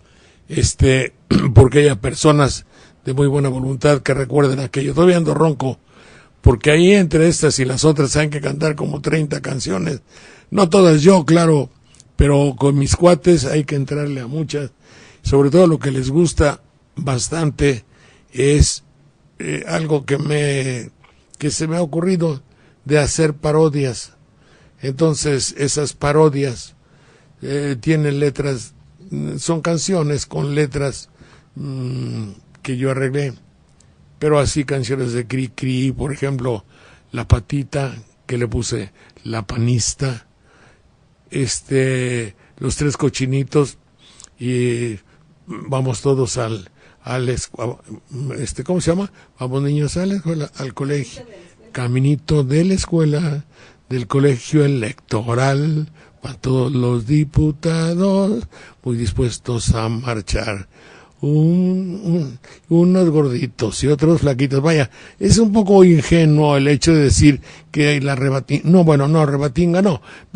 porque haya personas de muy buena voluntad que recuerden aquello. Todavía ando ronco, porque ahí entre estas y las otras hay que cantar como 30 canciones, no todas yo, claro, pero con mis cuates hay que entrarle a muchas. Sobre todo lo que les gusta bastante es algo que se me ha ocurrido, de hacer parodias. Entonces esas parodias tienen letras, son canciones con letras que yo arreglé, pero así canciones de Cri Cri, por ejemplo, La Patita, que le puse La Panista, Los Tres Cochinitos, y vamos todos ¿cómo se llama? Vamos niños a la escuela, al colegio, caminito de la escuela, del colegio electoral, para todos los diputados, muy dispuestos a marchar. Unos gorditos y otros flaquitos. Vaya, es un poco ingenuo el hecho de decir que la rebatinga, no, bueno, no, rebatinga no,